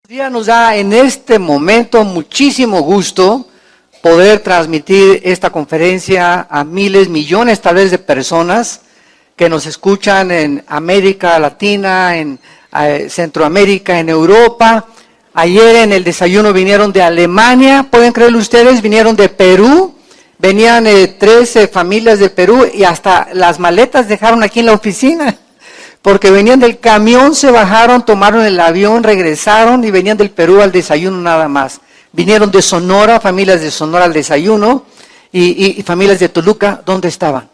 Día nos da en este momento muchísimo gusto poder transmitir esta conferencia a miles, millones tal vez de personas que nos escuchan en América Latina, en Centroamérica, en Europa. Ayer en el desayuno vinieron de Alemania, ¿pueden creerlo ustedes? Vinieron de Perú, venían 13 familias de Perú y hasta las maletas dejaron aquí en la oficina. Porque venían del camión, se bajaron, tomaron el avión, regresaron y venían del Perú al desayuno nada más. Vinieron de Sonora, familias de Sonora al desayuno y familias de Toluca, ¿dónde estaban?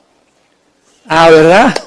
Ah, ¿verdad?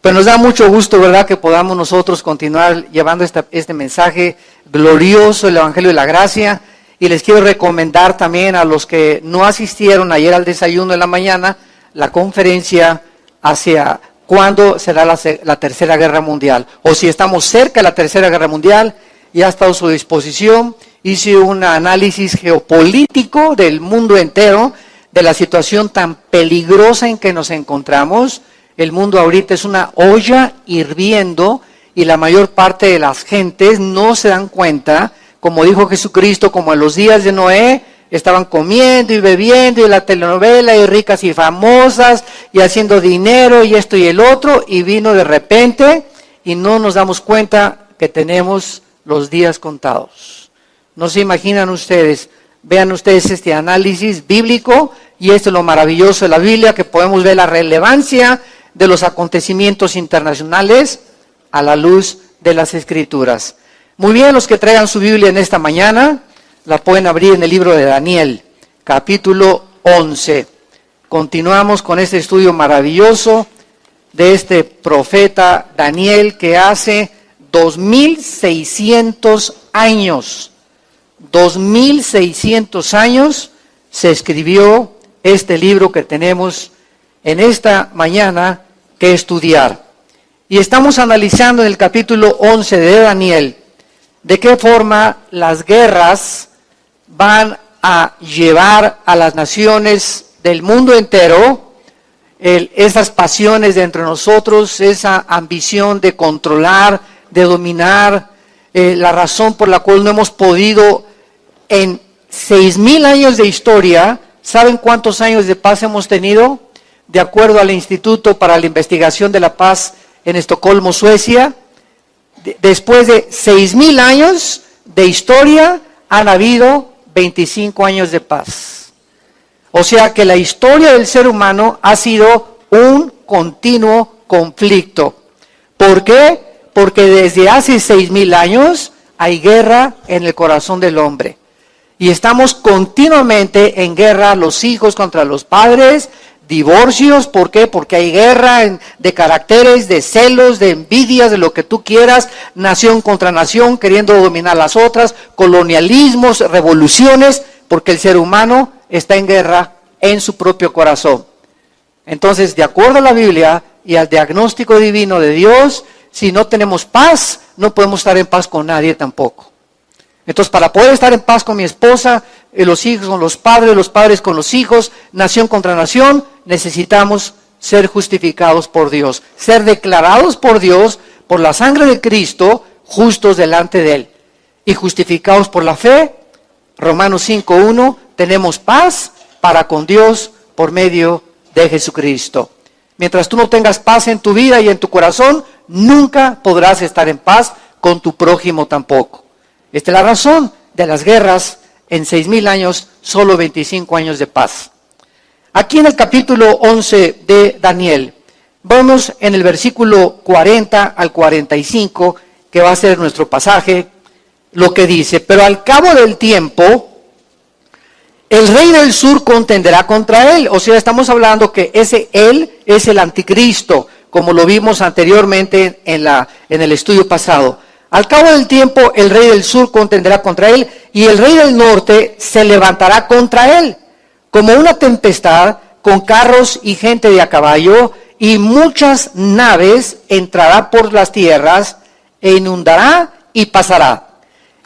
Pues nos da mucho gusto, ¿verdad?, que podamos nosotros continuar llevando este mensaje glorioso, el Evangelio de la Gracia. Y les quiero recomendar también a los que no asistieron ayer al desayuno de la mañana, la conferencia hacia ¿cuándo será la Tercera Guerra Mundial? O si estamos cerca de la Tercera Guerra Mundial, ya está a su disposición. Hice un análisis geopolítico del mundo entero, de la situación tan peligrosa en que nos encontramos. El mundo ahorita es una olla hirviendo y la mayor parte de las gentes no se dan cuenta, como dijo Jesucristo, como en los días de Noé, estaban comiendo y bebiendo y la telenovela y ricas y famosas y haciendo dinero y esto y el otro, y vino de repente y no nos damos cuenta que tenemos los días contados. No se imaginan ustedes, vean ustedes este análisis bíblico, y esto es lo maravilloso de la Biblia, que podemos ver la relevancia de los acontecimientos internacionales a la luz de las Escrituras. Muy bien, los que traigan su Biblia en esta mañana, la pueden abrir en el libro de Daniel, capítulo 11. Continuamos con este estudio maravilloso de este profeta Daniel, que hace 2600 años, 2600 años se escribió este libro que tenemos en esta mañana que estudiar. Y estamos analizando en el capítulo 11 de Daniel de qué forma las guerras van a llevar a las naciones del mundo entero, esas pasiones de entre nosotros, esa ambición de controlar, de dominar, la razón por la cual no hemos podido en 6,000 años de historia. ¿Saben cuántos años de paz hemos tenido? De acuerdo al Instituto para la Investigación de la Paz en Estocolmo, Suecia, después de 6,000 años de historia han habido 25 años de paz. O sea que la historia del ser humano ha sido un continuo conflicto. ¿Por qué? Porque desde hace 6,000 años hay guerra en el corazón del hombre. Y estamos continuamente en guerra, los hijos contra los padres, divorcios. ¿Por qué? Porque hay guerra de caracteres, de celos, de envidias, de lo que tú quieras, nación contra nación, queriendo dominar las otras, colonialismos, revoluciones, porque el ser humano está en guerra en su propio corazón. Entonces, de acuerdo a la Biblia y al diagnóstico divino de Dios, si no tenemos paz, no podemos estar en paz con nadie tampoco. Entonces, para poder estar en paz con mi esposa, los hijos con los padres con los hijos, nación contra nación, necesitamos ser justificados por Dios, ser declarados por Dios, por la sangre de Cristo, justos delante de Él. Y justificados por la fe, Romanos 5:1, tenemos paz para con Dios por medio de Jesucristo. Mientras tú no tengas paz en tu vida y en tu corazón, nunca podrás estar en paz con tu prójimo tampoco. Esta es la razón de las guerras en 6,000 años, solo 25 años de paz. Aquí en el capítulo 11 de Daniel, vamos en el versículo 40 al 45, que va a ser nuestro pasaje, lo que dice: pero al cabo del tiempo, el rey del sur contenderá contra él. O sea, estamos hablando que ese él es el anticristo, como lo vimos anteriormente en el estudio pasado. Al cabo del tiempo, el rey del sur contenderá contra él, y el rey del norte se levantará contra él, como una tempestad, con carros y gente de a caballo, y muchas naves entrará por las tierras, e inundará y pasará.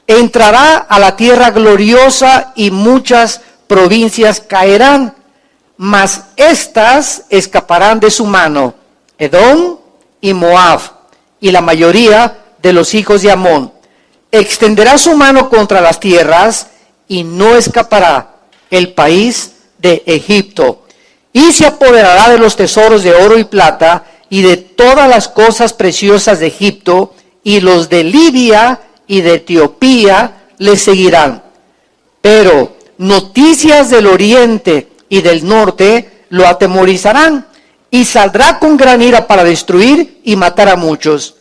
Entrará a la tierra gloriosa, y muchas provincias caerán, mas estas escaparán de su mano, Edom y Moab, y la mayoría de los hijos de Amón. extenderá su mano contra las tierras y no escapará el país de Egipto. Y se apoderará de los tesoros de oro y plata y de todas las cosas preciosas de Egipto, y los de Libia y de Etiopía le seguirán. Pero noticias del oriente y del norte lo atemorizarán, y saldrá con gran ira para destruir y matar a muchos.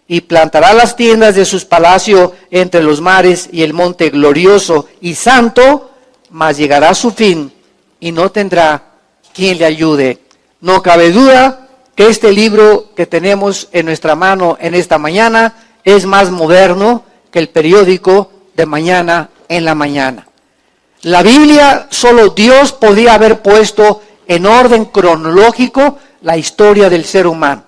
Y plantará las tiendas de sus palacios entre los mares y el monte glorioso y santo, mas llegará a su fin y no tendrá quien le ayude. No cabe duda que este libro que tenemos en nuestra mano en esta mañana es más moderno que el periódico de mañana en la mañana. La Biblia, solo Dios podía haber puesto en orden cronológico la historia del ser humano.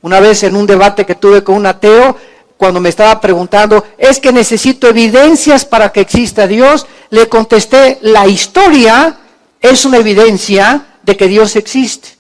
Una vez en un debate que tuve con un ateo, cuando me estaba preguntando, ¿es que necesito evidencias para que exista Dios? Le contesté, la historia es una evidencia de que Dios existe.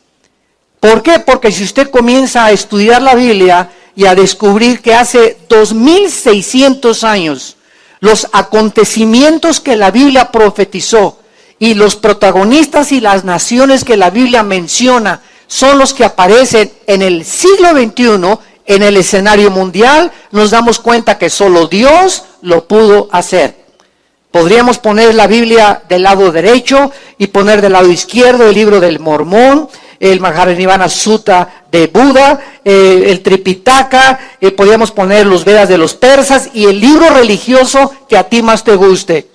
¿Por qué? Porque si usted comienza a estudiar la Biblia y a descubrir que hace 2600 años, los acontecimientos que la Biblia profetizó y los protagonistas y las naciones que la Biblia menciona son los que aparecen en el siglo XXI en el escenario mundial, nos damos cuenta que solo Dios lo pudo hacer. Podríamos poner la Biblia del lado derecho y poner del lado izquierdo el libro del Mormón, el Mahajanivana Sutta de Buda, el Tripitaka, podríamos poner los Vedas de los persas y el libro religioso que a ti más te guste.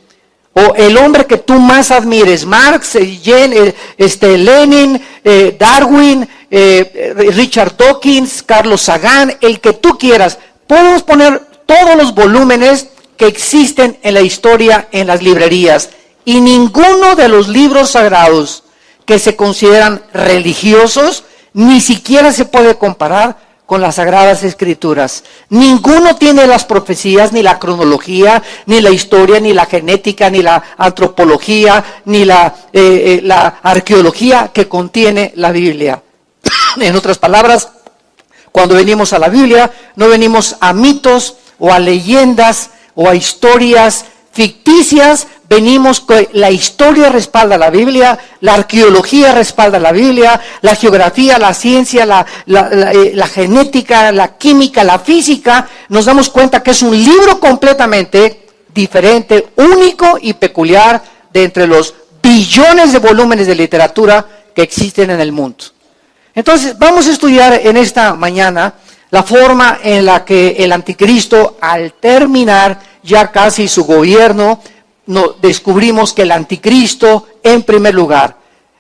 O el hombre que tú más admires, Marx, Lenin, Darwin, Richard Dawkins, Carlos Sagan, el que tú quieras. Podemos poner todos los volúmenes que existen en la historia en las librerías. Y ninguno de los libros sagrados que se consideran religiosos ni siquiera se puede comparar con las Sagradas Escrituras. Ninguno tiene las profecías, ni la cronología, ni la historia, ni la genética, ni la antropología, ni la arqueología que contiene la Biblia. En otras palabras, cuando venimos a la Biblia, no venimos a mitos o a leyendas o a historias ficticias, venimos que la historia respalda la Biblia, la arqueología respalda la Biblia, la geografía, la ciencia, la genética, la química, la física. Nos damos cuenta que es un libro completamente diferente, único y peculiar de entre los billones de volúmenes de literatura que existen en el mundo. Entonces, vamos a estudiar en esta mañana la forma en la que el anticristo, al terminar ya casi su gobierno, descubrimos que el anticristo, en primer lugar,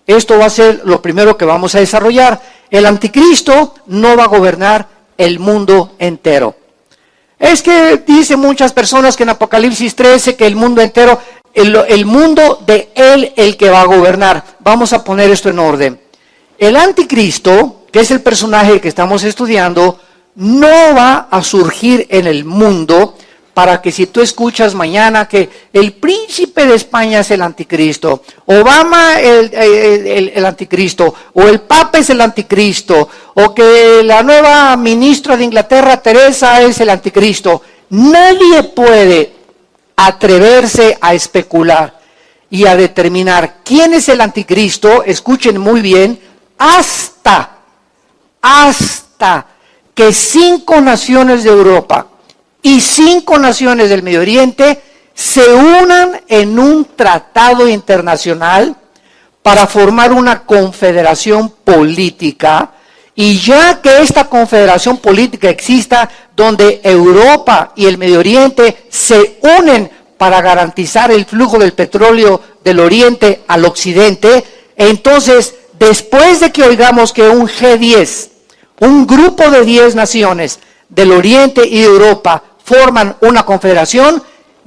esto va a ser lo primero que vamos a desarrollar, el anticristo no va a gobernar el mundo entero. Es que dicen muchas personas que en Apocalipsis 13 que el mundo entero, el mundo de él el que va a gobernar. Vamos a poner esto en orden. El anticristo, que es el personaje que estamos estudiando, no va a surgir en el mundo para que si tú escuchas mañana que el príncipe de España es el anticristo, Obama el anticristo, o el papa es el anticristo, o que la nueva ministra de Inglaterra, Teresa, es el anticristo. Nadie puede atreverse a especular y a determinar quién es el anticristo, escuchen muy bien, hasta que 5 naciones de Europa y 5 naciones del Medio Oriente se unan en un tratado internacional para formar una confederación política, y ya que esta confederación política exista, donde Europa y el Medio Oriente se unen para garantizar el flujo del petróleo del Oriente al Occidente, entonces, después de que oigamos que un G10, un grupo de 10 naciones del Oriente y de Europa forman una confederación,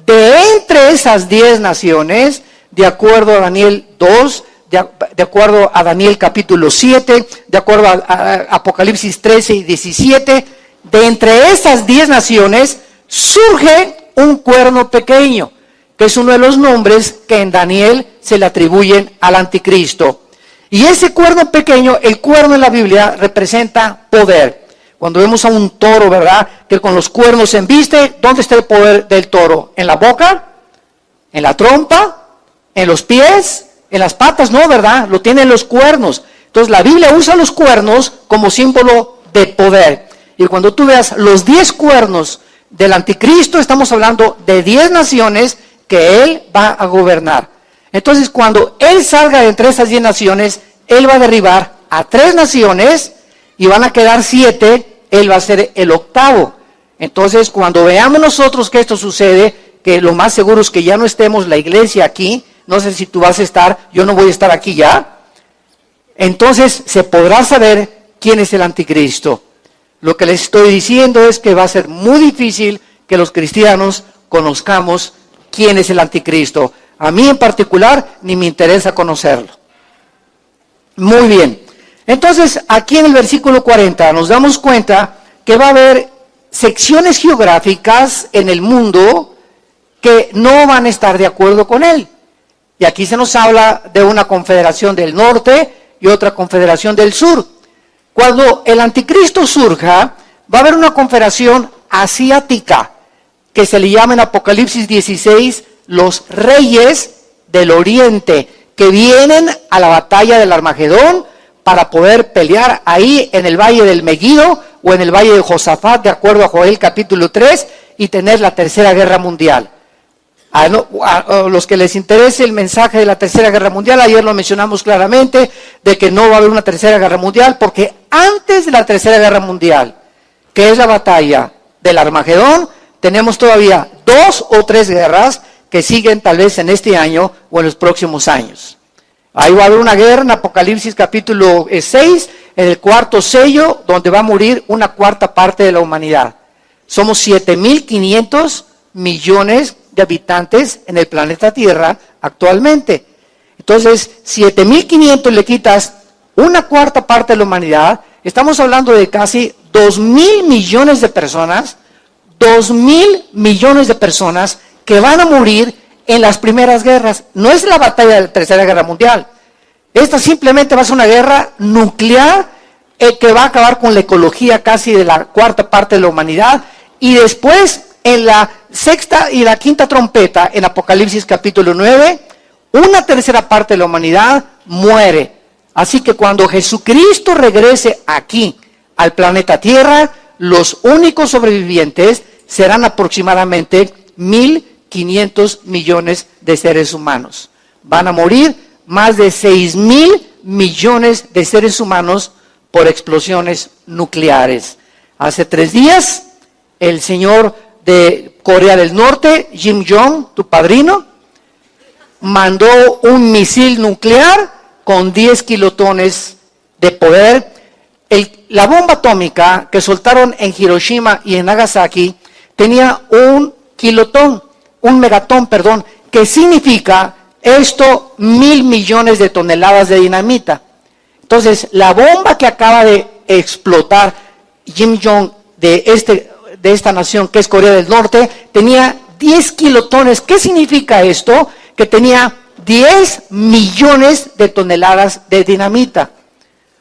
de entre esas 10 naciones, de acuerdo a Daniel 2, de acuerdo a Daniel capítulo 7, de acuerdo a Apocalipsis 13 y 17, de entre esas 10 naciones surge un cuerno pequeño, que es uno de los nombres que en Daniel se le atribuyen al anticristo. Y ese cuerno pequeño, el cuerno en la Biblia representa poder. Cuando vemos a un toro, ¿verdad?, que con los cuernos se embiste, ¿dónde está el poder del toro? ¿En la boca? ¿En la trompa? ¿En los pies? ¿En las patas? No, ¿verdad? Lo tiene en los cuernos. Entonces la Biblia usa los cuernos como símbolo de poder. Y cuando tú veas los 10 cuernos del anticristo, estamos hablando de 10 naciones que él va a gobernar. Entonces cuando él salga de entre esas 10 naciones, él va a derribar a 3 naciones y van a quedar 7, él va a ser el octavo. Entonces cuando veamos nosotros que esto sucede, que lo más seguro es que ya no estemos la iglesia aquí, no sé si tú vas a estar, yo no voy a estar aquí ya, entonces se podrá saber quién es el anticristo. Lo que les estoy diciendo es que va a ser muy difícil que los cristianos conozcamos quién es el anticristo. A mí en particular ni me interesa conocerlo. Muy bien. Entonces aquí en el versículo 40 nos damos cuenta que va a haber secciones geográficas en el mundo que no van a estar de acuerdo con él. Y aquí se nos habla de una confederación del norte y otra confederación del sur. Cuando el anticristo surja, va a haber una confederación asiática, que se le llama en Apocalipsis 16, los reyes del oriente, que vienen a la batalla del Armagedón para poder pelear ahí en el valle del Megiddo o en el valle de Josafat, de acuerdo a Joel capítulo 3, y tener la tercera guerra mundial. A los que les interese el mensaje de la tercera guerra mundial, ayer lo mencionamos claramente, de que no va a haber una tercera guerra mundial, porque antes de la tercera guerra mundial, que es la batalla del Armagedón, tenemos todavía 2 o 3 guerras que siguen tal vez en este año o en los próximos años. Ahí va a haber una guerra en Apocalipsis capítulo 6, en el cuarto sello, donde va a morir una cuarta parte de la humanidad. Somos 7.500 millones de habitantes en el planeta Tierra actualmente. Entonces, 7.500 le quitas una cuarta parte de la humanidad, estamos hablando de casi 2.000 millones de personas, 2.000 millones de personas que van a morir en las primeras guerras. No es la batalla de la tercera guerra mundial. Esta simplemente va a ser una guerra nuclear que va a acabar con la ecología casi de la cuarta parte de la humanidad, y después en la sexta y la quinta trompeta, en Apocalipsis capítulo 9, una tercera parte de la humanidad muere. Así que cuando Jesucristo regrese aquí al planeta Tierra, los únicos sobrevivientes serán aproximadamente 1.500 millones de seres humanos. Van a morir más de 6.000 millones de seres humanos por explosiones nucleares. Hace 3 días, el señor de Corea del Norte, Kim Jong, tu padrino, mandó un misil nuclear con 10 kilotones de poder. La bomba atómica que soltaron en Hiroshima y en Nagasaki tenía un megatón, que significa esto 1.000 millones de toneladas de dinamita. Entonces, la bomba que acaba de explotar Kim Jong de esta nación que es Corea del Norte, tenía 10 kilotones. ¿Qué significa esto? Que tenía 10 millones de toneladas de dinamita.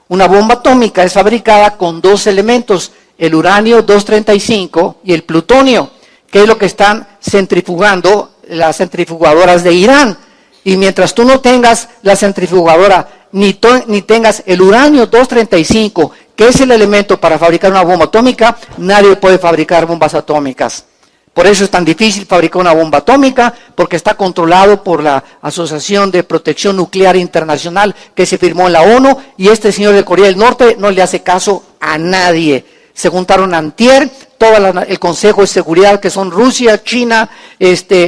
Una bomba atómica es fabricada con 2 elementos, el uranio 235 y el plutonio, que es lo que están centrifugando las centrifugadoras de Irán. Y mientras tú no tengas la centrifugadora, ni tengas el uranio 235, que es el elemento para fabricar una bomba atómica, nadie puede fabricar bombas atómicas. Por eso es tan difícil fabricar una bomba atómica, porque está controlado por la Asociación de Protección Nuclear Internacional que se firmó en la ONU, y este señor de Corea del Norte no le hace caso a nadie. Se juntaron antier, todo el Consejo de Seguridad, que son Rusia, China,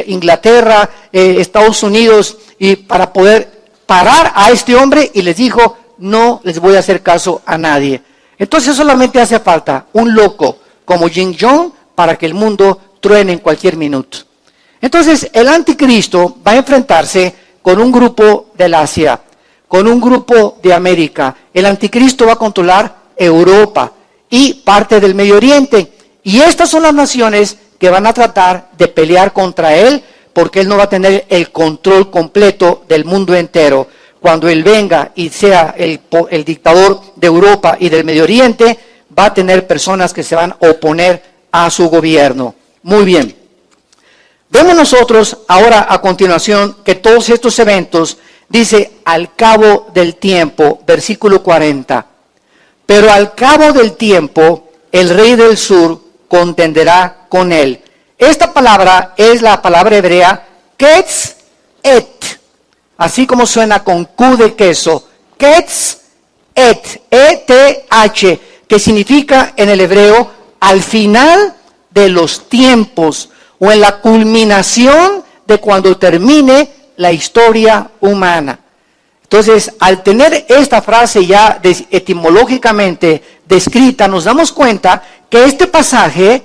Inglaterra, Estados Unidos, y para poder parar a este hombre, y les dijo, no les voy a hacer caso a nadie. Entonces solamente hace falta un loco como Kim Jong para que el mundo truene en cualquier minuto. Entonces el anticristo va a enfrentarse con un grupo del Asia, con un grupo de América. El anticristo va a controlar Europa y parte del Medio Oriente. Y estas son las naciones que van a tratar de pelear contra él, porque él no va a tener el control completo del mundo entero. Cuando él venga y sea el dictador de Europa y del Medio Oriente, va a tener personas que se van a oponer a su gobierno. Muy bien. Vemos nosotros ahora a continuación que todos estos eventos, dice, al cabo del tiempo, versículo 40. Pero al cabo del tiempo, el rey del sur contenderá con él. Esta palabra es la palabra hebrea ketz et, así como suena con Q de queso, ketz et, E-T-H, que significa en el hebreo al final de los tiempos o en la culminación de cuando termine la historia humana. Entonces, al tener esta frase ya etimológicamente descrita, nos damos cuenta que este pasaje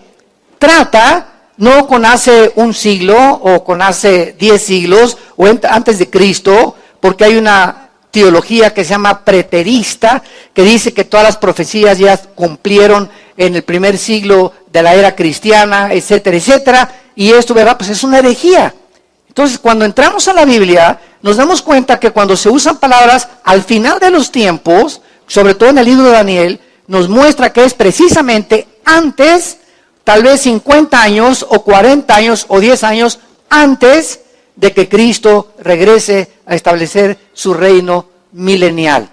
trata no con hace un siglo o con hace 10 siglos o antes de Cristo, porque hay una teología que se llama preterista, que dice que todas las profecías ya cumplieron en el primer siglo de la era cristiana, etcétera, etcétera, y esto, ¿verdad? Pues es una herejía. Entonces, cuando entramos a la Biblia, nos damos cuenta que cuando se usan palabras al final de los tiempos, sobre todo en el libro de Daniel, nos muestra que es precisamente antes, tal vez 50 años o 40 años o 10 años antes de que Cristo regrese a establecer su reino milenial.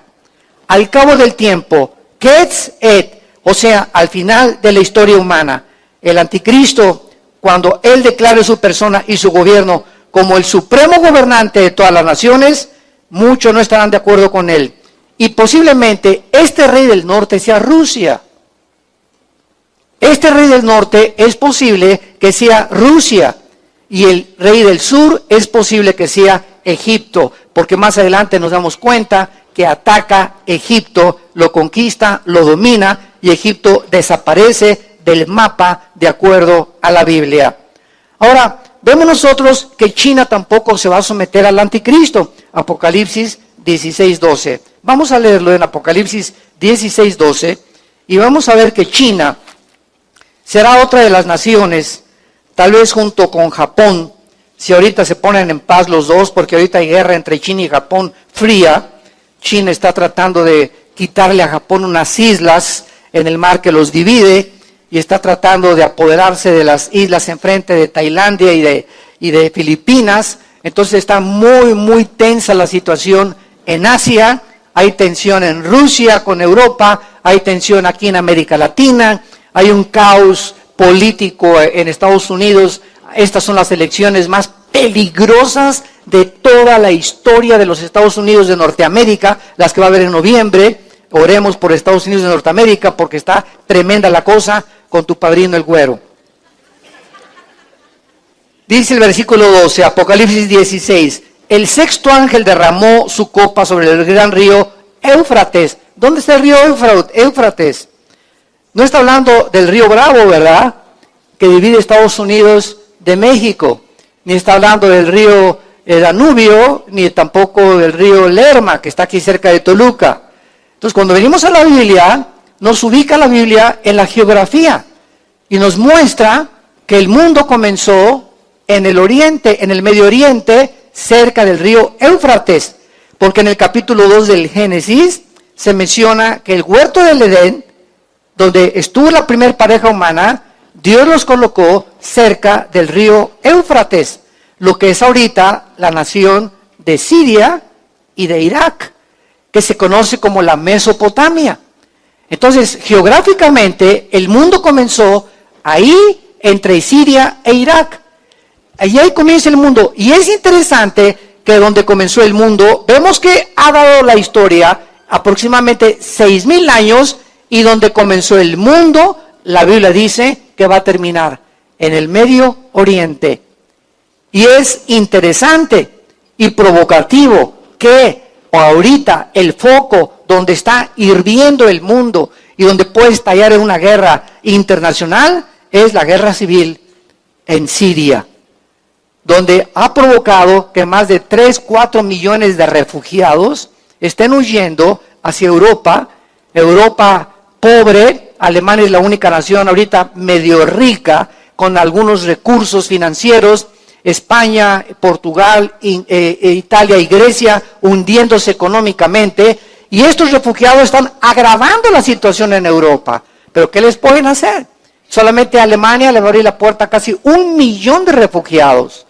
Al cabo del tiempo, ketz et, o sea, al final de la historia humana, el anticristo, cuando él declare su persona y su gobierno como el supremo gobernante de todas las naciones, muchos no estarán de acuerdo con él. Y posiblemente este rey del norte sea Rusia. Este rey del norte es posible que sea Rusia. Y el rey del sur es posible que sea Egipto. Porque más adelante nos damos cuenta que ataca Egipto, lo conquista, lo domina y Egipto desaparece del mapa de acuerdo a la Biblia. Ahora, vemos nosotros que China tampoco se va a someter al anticristo. Apocalipsis 16:12. Vamos a leerlo en Apocalipsis 16:12 y vamos a ver que China será otra de las naciones, tal vez junto con Japón, si ahorita se ponen en paz los dos, porque ahorita hay guerra entre China y Japón fría. China está tratando de quitarle a Japón unas islas en el mar que los divide y está tratando de apoderarse de las islas enfrente de Tailandia y de Filipinas. Entonces está muy, muy tensa la situación en Asia. Hay tensión en Rusia con Europa, hay tensión aquí en América Latina, hay un caos político en Estados Unidos. Estas son las elecciones más peligrosas de toda la historia de los Estados Unidos de Norteamérica, las que va a haber en noviembre. Oremos por Estados Unidos de Norteamérica porque está tremenda la cosa con tu padrino el güero. Dice el versículo 12, Apocalipsis 16, el sexto ángel derramó su copa sobre el gran río Éufrates. ¿Dónde está el río Éufrates? No está hablando del río Bravo, ¿verdad? Que divide Estados Unidos de México. Ni está hablando del río Danubio, ni tampoco del río Lerma, que está aquí cerca de Toluca. Entonces, cuando venimos a la Biblia, nos ubica la Biblia en la geografía y nos muestra que el mundo comenzó en el oriente, en el Medio Oriente, cerca del río Éufrates, porque en el capítulo 2 del Génesis se menciona que el huerto del Edén, donde estuvo la primera pareja humana, Dios los colocó cerca del río Éufrates, lo que es ahorita la nación de Siria y de Irak, que se conoce como la Mesopotamia. Entonces, geográficamente, el mundo comenzó ahí entre Siria e Irak. Allí comienza el mundo. Y es interesante que donde comenzó el mundo, vemos que ha dado la historia aproximadamente 6,000 años, y donde comenzó el mundo, la Biblia dice que va a terminar en el Medio Oriente. Y es interesante y provocativo que ahorita el foco donde está hirviendo el mundo y donde puede estallar en una guerra internacional es la guerra civil en Siria, donde ha provocado que más de 3-4 millones de refugiados estén huyendo hacia Europa. Europa pobre, Alemania es la única nación ahorita medio rica, con algunos recursos financieros, España, Portugal, Italia y Grecia hundiéndose económicamente, y estos refugiados están agravando la situación en Europa, Pero ¿qué les pueden hacer? Solamente Alemania le va a abrir la puerta a casi 1 millón de refugiados.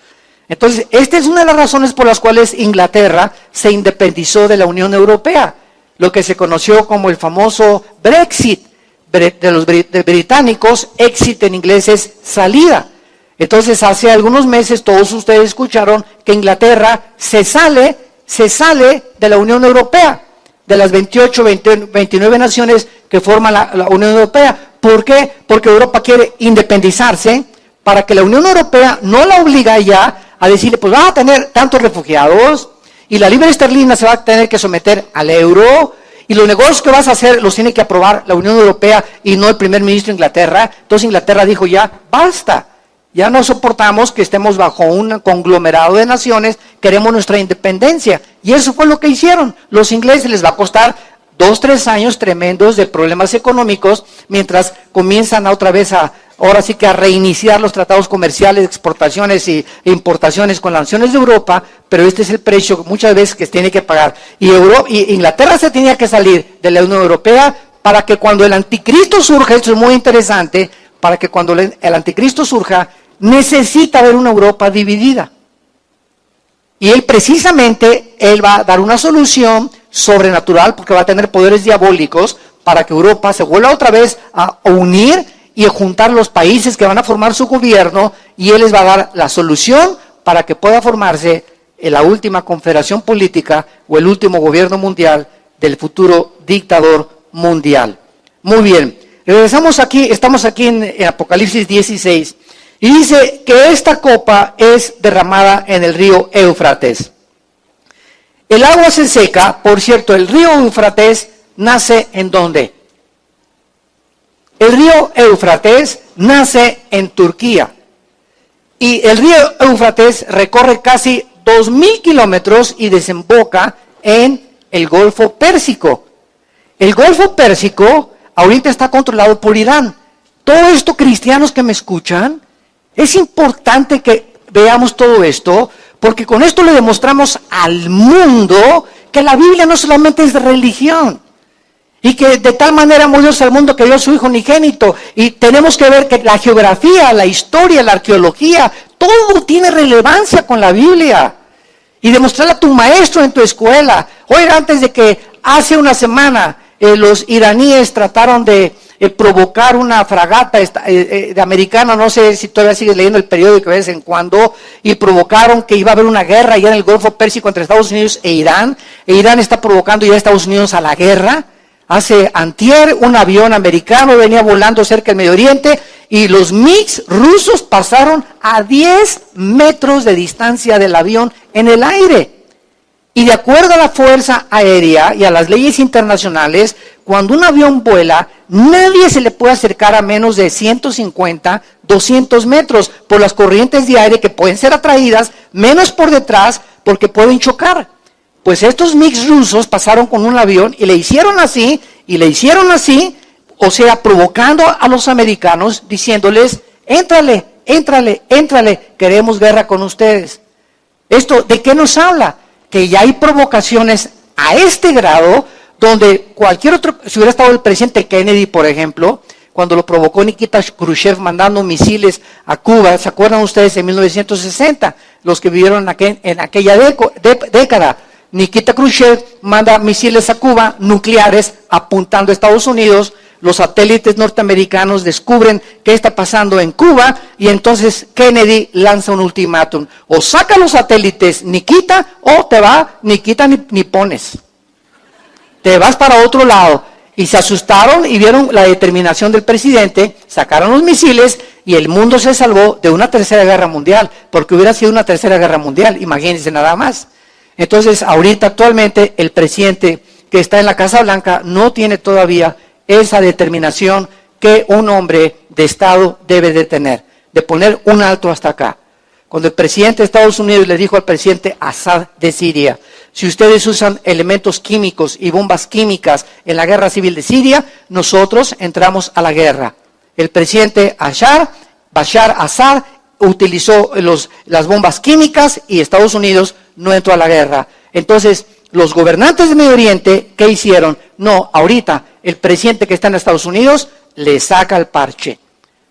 Entonces, esta es una de las razones por las cuales Inglaterra se independizó de la Unión Europea, lo que se conoció como el famoso Brexit de los británicos. Exit en inglés es salida. Entonces, hace algunos meses todos ustedes escucharon que Inglaterra se sale de la Unión Europea, de las 28, 29 naciones que forman la Unión Europea. ¿Por qué? Porque Europa quiere independizarse para que la Unión Europea no la obliga ya a decirle, pues van a tener tantos refugiados y la libra esterlina se va a tener que someter al euro y los negocios que vas a hacer los tiene que aprobar la Unión Europea y no el primer ministro de Inglaterra. Entonces Inglaterra dijo ya, basta. Ya no soportamos que estemos bajo un conglomerado de naciones, queremos nuestra independencia. Y eso fue lo que hicieron. Los ingleses les va a costar 2-3 años tremendos de problemas económicos, mientras comienzan otra vez ahora sí que a reiniciar los tratados comerciales, exportaciones e importaciones con las naciones de Europa, pero este es el precio muchas veces que se tiene que pagar. Y Inglaterra se tenía que salir de la Unión Europea para que cuando el anticristo surja, esto es muy interesante, para que cuando el anticristo surja, necesita haber una Europa dividida. Y él precisamente, él va a dar una solución sobrenatural, porque va a tener poderes diabólicos, para que Europa se vuelva otra vez a unir y a juntar los países que van a formar su gobierno, y él les va a dar la solución para que pueda formarse la última confederación política o el último gobierno mundial del futuro dictador mundial. Muy bien, regresamos aquí, estamos aquí en Apocalipsis 16, y dice que esta copa es derramada en el río Éufrates. El agua se seca, por cierto, el río Éufrates nace ¿en dónde? El río Éufrates nace en Turquía. Y el río Éufrates recorre casi 2.000 kilómetros y desemboca en el Golfo Pérsico. El Golfo Pérsico ahorita está controlado por Irán. Todo esto, cristianos que me escuchan, es importante que veamos todo esto, porque con esto le demostramos al mundo que la Biblia no solamente es de religión, y que de tal manera amó Dios al mundo que dio a su Hijo unigénito, y tenemos que ver que la geografía, la historia, la arqueología, todo tiene relevancia con la Biblia, y demostrarle a tu maestro en tu escuela. Oiga, antes de que hace una semana los iraníes trataron de provocar una fragata de americana, no sé si todavía sigues leyendo el periódico de vez en cuando, y provocaron que iba a haber una guerra allá en el Golfo Pérsico entre Estados Unidos e Irán está provocando ya a Estados Unidos a la guerra. Hace antier un avión americano venía volando cerca del Medio Oriente y los MiGs rusos pasaron a 10 metros de distancia del avión en el aire. Y de acuerdo a la Fuerza Aérea y a las leyes internacionales, cuando un avión vuela, nadie se le puede acercar a menos de 150, 200 metros por las corrientes de aire que pueden ser atraídas, menos por detrás porque pueden chocar. Pues estos MiGs rusos pasaron con un avión y le hicieron así, o sea, provocando a los americanos, diciéndoles, éntrale, queremos guerra con ustedes. ¿Esto de qué nos habla? Que ya hay provocaciones a este grado, donde cualquier otro, si hubiera estado el presidente Kennedy, por ejemplo, cuando lo provocó Nikita Khrushchev mandando misiles a Cuba, ¿se acuerdan ustedes en 1960? Los que vivieron en aquella década. Nikita Khrushchev manda misiles a Cuba, nucleares, apuntando a Estados Unidos. Los satélites norteamericanos descubren qué está pasando en Cuba y entonces Kennedy lanza un ultimátum. O saca los satélites Nikita o te va, ni quita ni pones. Te vas para otro lado. Y se asustaron y vieron la determinación del presidente, sacaron los misiles y el mundo se salvó de una tercera guerra mundial, porque hubiera sido una tercera guerra mundial, imagínense nada más. Entonces, ahorita actualmente el presidente que está en la Casa Blanca no tiene todavía esa determinación que un hombre de Estado debe de tener, de poner un alto hasta acá. Cuando el presidente de Estados Unidos le dijo al presidente Assad de Siria, si ustedes usan elementos químicos y bombas químicas en la guerra civil de Siria, nosotros entramos a la guerra. El presidente Bashar Assad utilizó las bombas químicas y Estados Unidos no entró a la guerra. Entonces, los gobernantes de Medio Oriente, ¿qué hicieron? No, ahorita el presidente que está en Estados Unidos le saca el parche.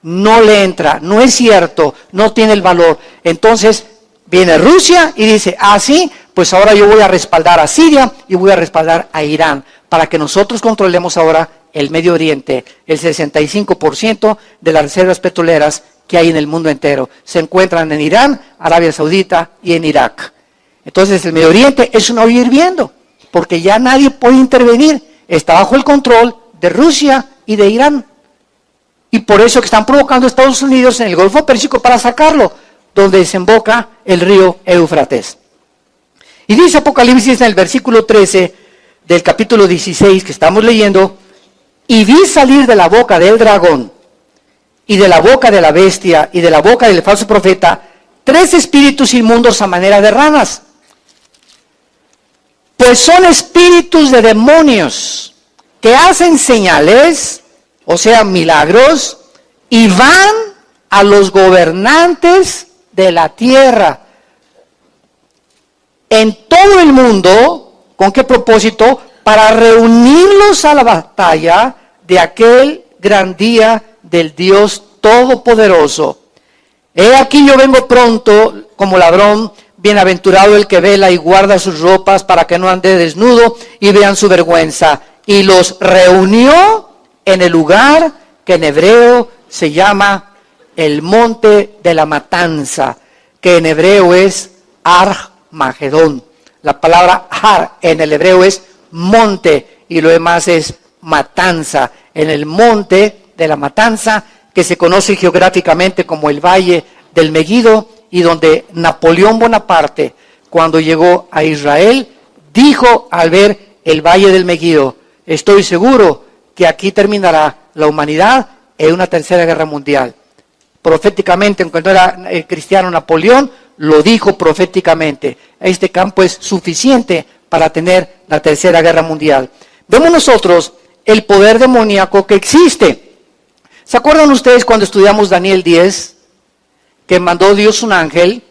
No le entra, no es cierto, no tiene el valor. Entonces viene Rusia y dice, sí, pues ahora yo voy a respaldar a Siria y voy a respaldar a Irán, para que nosotros controlemos ahora el Medio Oriente. El 65% de las reservas petroleras que hay en el mundo entero se encuentran en Irán, Arabia Saudita y en Irak. Entonces el Medio Oriente es un olla hirviendo, porque ya nadie puede intervenir, está bajo el control de Rusia y de Irán. Y por eso que están provocando a Estados Unidos en el Golfo Pérsico para sacarlo, donde desemboca el río Éufrates. Y dice Apocalipsis en el versículo 13 del capítulo 16 que estamos leyendo, y vi salir de la boca del dragón, y de la boca de la bestia, y de la boca del falso profeta, 3 espíritus inmundos a manera de ranas. Pues son espíritus de demonios que hacen señales, o sea, milagros, y van a los gobernantes de la tierra en todo el mundo. ¿Con qué propósito? Para reunirlos a la batalla de aquel gran día del Dios Todopoderoso. He aquí yo vengo pronto como ladrón, bienaventurado el que vela y guarda sus ropas para que no ande desnudo y vean su vergüenza. Y los reunió en el lugar que en hebreo se llama el monte de la matanza, que en hebreo es Armagedón. La palabra Har en el hebreo es monte y lo demás es matanza. En el monte de la matanza, que se conoce geográficamente como el Valle del Megido, y donde Napoleón Bonaparte, cuando llegó a Israel, dijo al ver el Valle del Megido, estoy seguro que aquí terminará la humanidad en una tercera guerra mundial. Proféticamente, cuando era cristiano Napoleón, lo dijo proféticamente. Este campo es suficiente para tener la tercera guerra mundial. Vemos nosotros el poder demoníaco que existe. ¿Se acuerdan ustedes cuando estudiamos Daniel 10? Que mandó Dios un ángel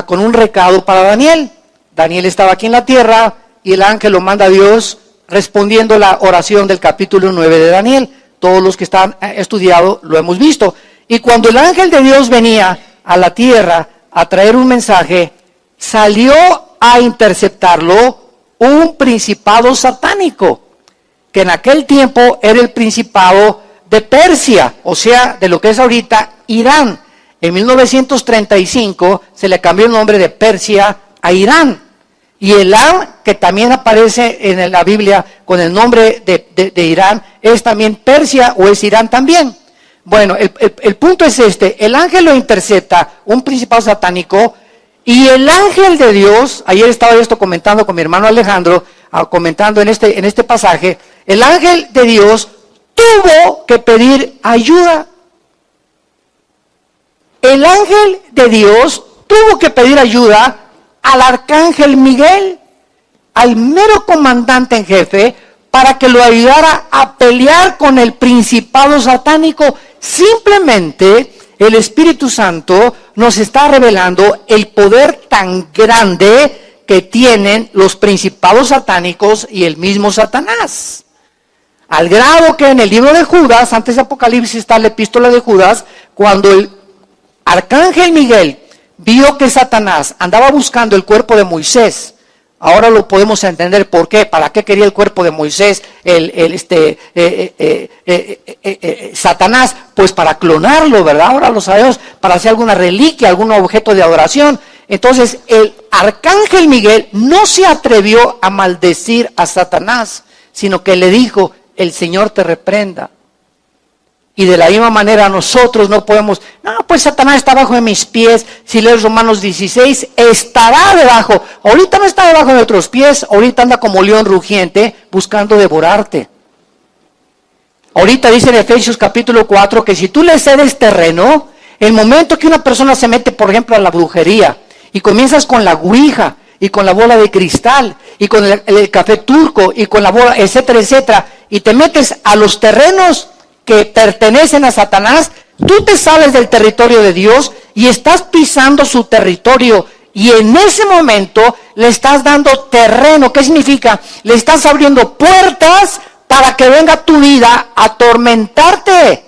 con un recado para Daniel. Daniel estaba aquí en la tierra y el ángel lo manda a Dios respondiendo la oración del capítulo 9 de Daniel. Todos los que están estudiado lo hemos visto. Y cuando el ángel de Dios venía a la tierra a traer un mensaje, salió a interceptarlo un principado satánico, que en aquel tiempo era el principado de Persia, o sea, de lo que es ahorita Irán. En 1935 se le cambió el nombre de Persia a Irán. Y Elam, que también aparece en la Biblia con el nombre de Irán, es también Persia o es Irán también. Bueno, el punto es este: el ángel lo intercepta, un principado satánico, y el ángel de Dios, ayer estaba yo esto comentando con mi hermano Alejandro, comentando en este pasaje, el ángel de Dios tuvo que pedir ayuda. El ángel de Dios tuvo que pedir ayuda al arcángel Miguel, al mero comandante en jefe, para que lo ayudara a pelear con el principado satánico. Simplemente el Espíritu Santo nos está revelando el poder tan grande que tienen los principados satánicos y el mismo Satanás. Al grado que en el libro de Judas, antes de Apocalipsis está la epístola de Judas, cuando el arcángel Miguel vio que Satanás andaba buscando el cuerpo de Moisés. Ahora lo podemos entender por qué. ¿Para qué quería el cuerpo de Moisés Satanás? Pues para clonarlo, ¿verdad? Ahora lo sabemos, para hacer alguna reliquia, algún objeto de adoración. Entonces el arcángel Miguel no se atrevió a maldecir a Satanás, sino que le dijo, el Señor te reprenda. Y de la misma manera nosotros no podemos, no, pues Satanás está debajo de mis pies. Si lees Romanos 16, estará debajo. Ahorita no está debajo de nuestros pies, ahorita anda como león rugiente buscando devorarte. Ahorita dice en Efesios capítulo 4 que si tú le cedes terreno, el momento que una persona se mete, por ejemplo, a la brujería, y comienzas con la ouija, y con la bola de cristal, y con el café turco, y con la bola, etcétera, etcétera, y te metes a los terrenos que pertenecen a Satanás, tú te sales del territorio de Dios y estás pisando su territorio, y en ese momento le estás dando terreno. ¿Qué significa? Le estás abriendo puertas para que venga a tu vida a atormentarte,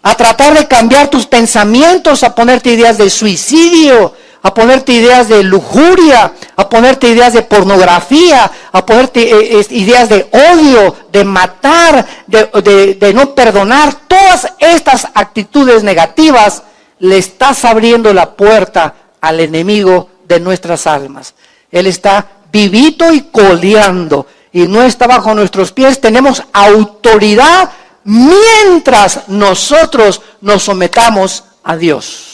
a tratar de cambiar tus pensamientos, a ponerte ideas de suicidio, a ponerte ideas de lujuria, a ponerte ideas de pornografía, a ponerte ideas de odio, de matar, de no perdonar. Todas estas actitudes negativas le estás abriendo la puerta al enemigo de nuestras almas. Él está vivito y coleando y no está bajo nuestros pies. Tenemos autoridad mientras nosotros nos sometamos a Dios.